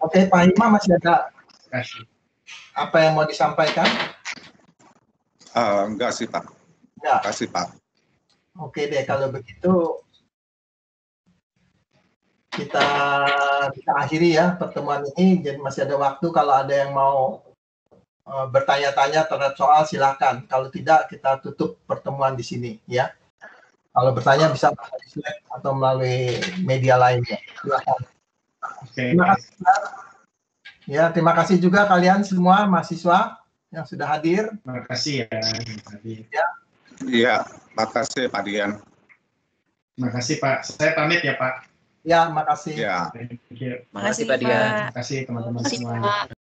Oke, Pak Hima masih ada Kasih. apa yang mau disampaikan? enggak sih Pak. Enggak. Kasih Pak. Oke deh, kalau begitu kita akhiri ya pertemuan ini. Jadi masih ada waktu kalau ada yang mau bertanya-tanya terhadap soal silakan. Kalau tidak kita tutup pertemuan di sini ya. Kalau bertanya bisa melalui Slack atau melalui media lainnya. Silakan. Oke. Terima kasih. Ya, terima kasih juga kalian semua mahasiswa yang sudah hadir. Terima kasih ya. Iya, makasih Pak Dian. Terima kasih Pak. Saya pamit ya Pak. Ya, makasih. Ya. Thank you. Makasih Pak Dian. Terima kasih teman-teman Makasih, semua. Pak.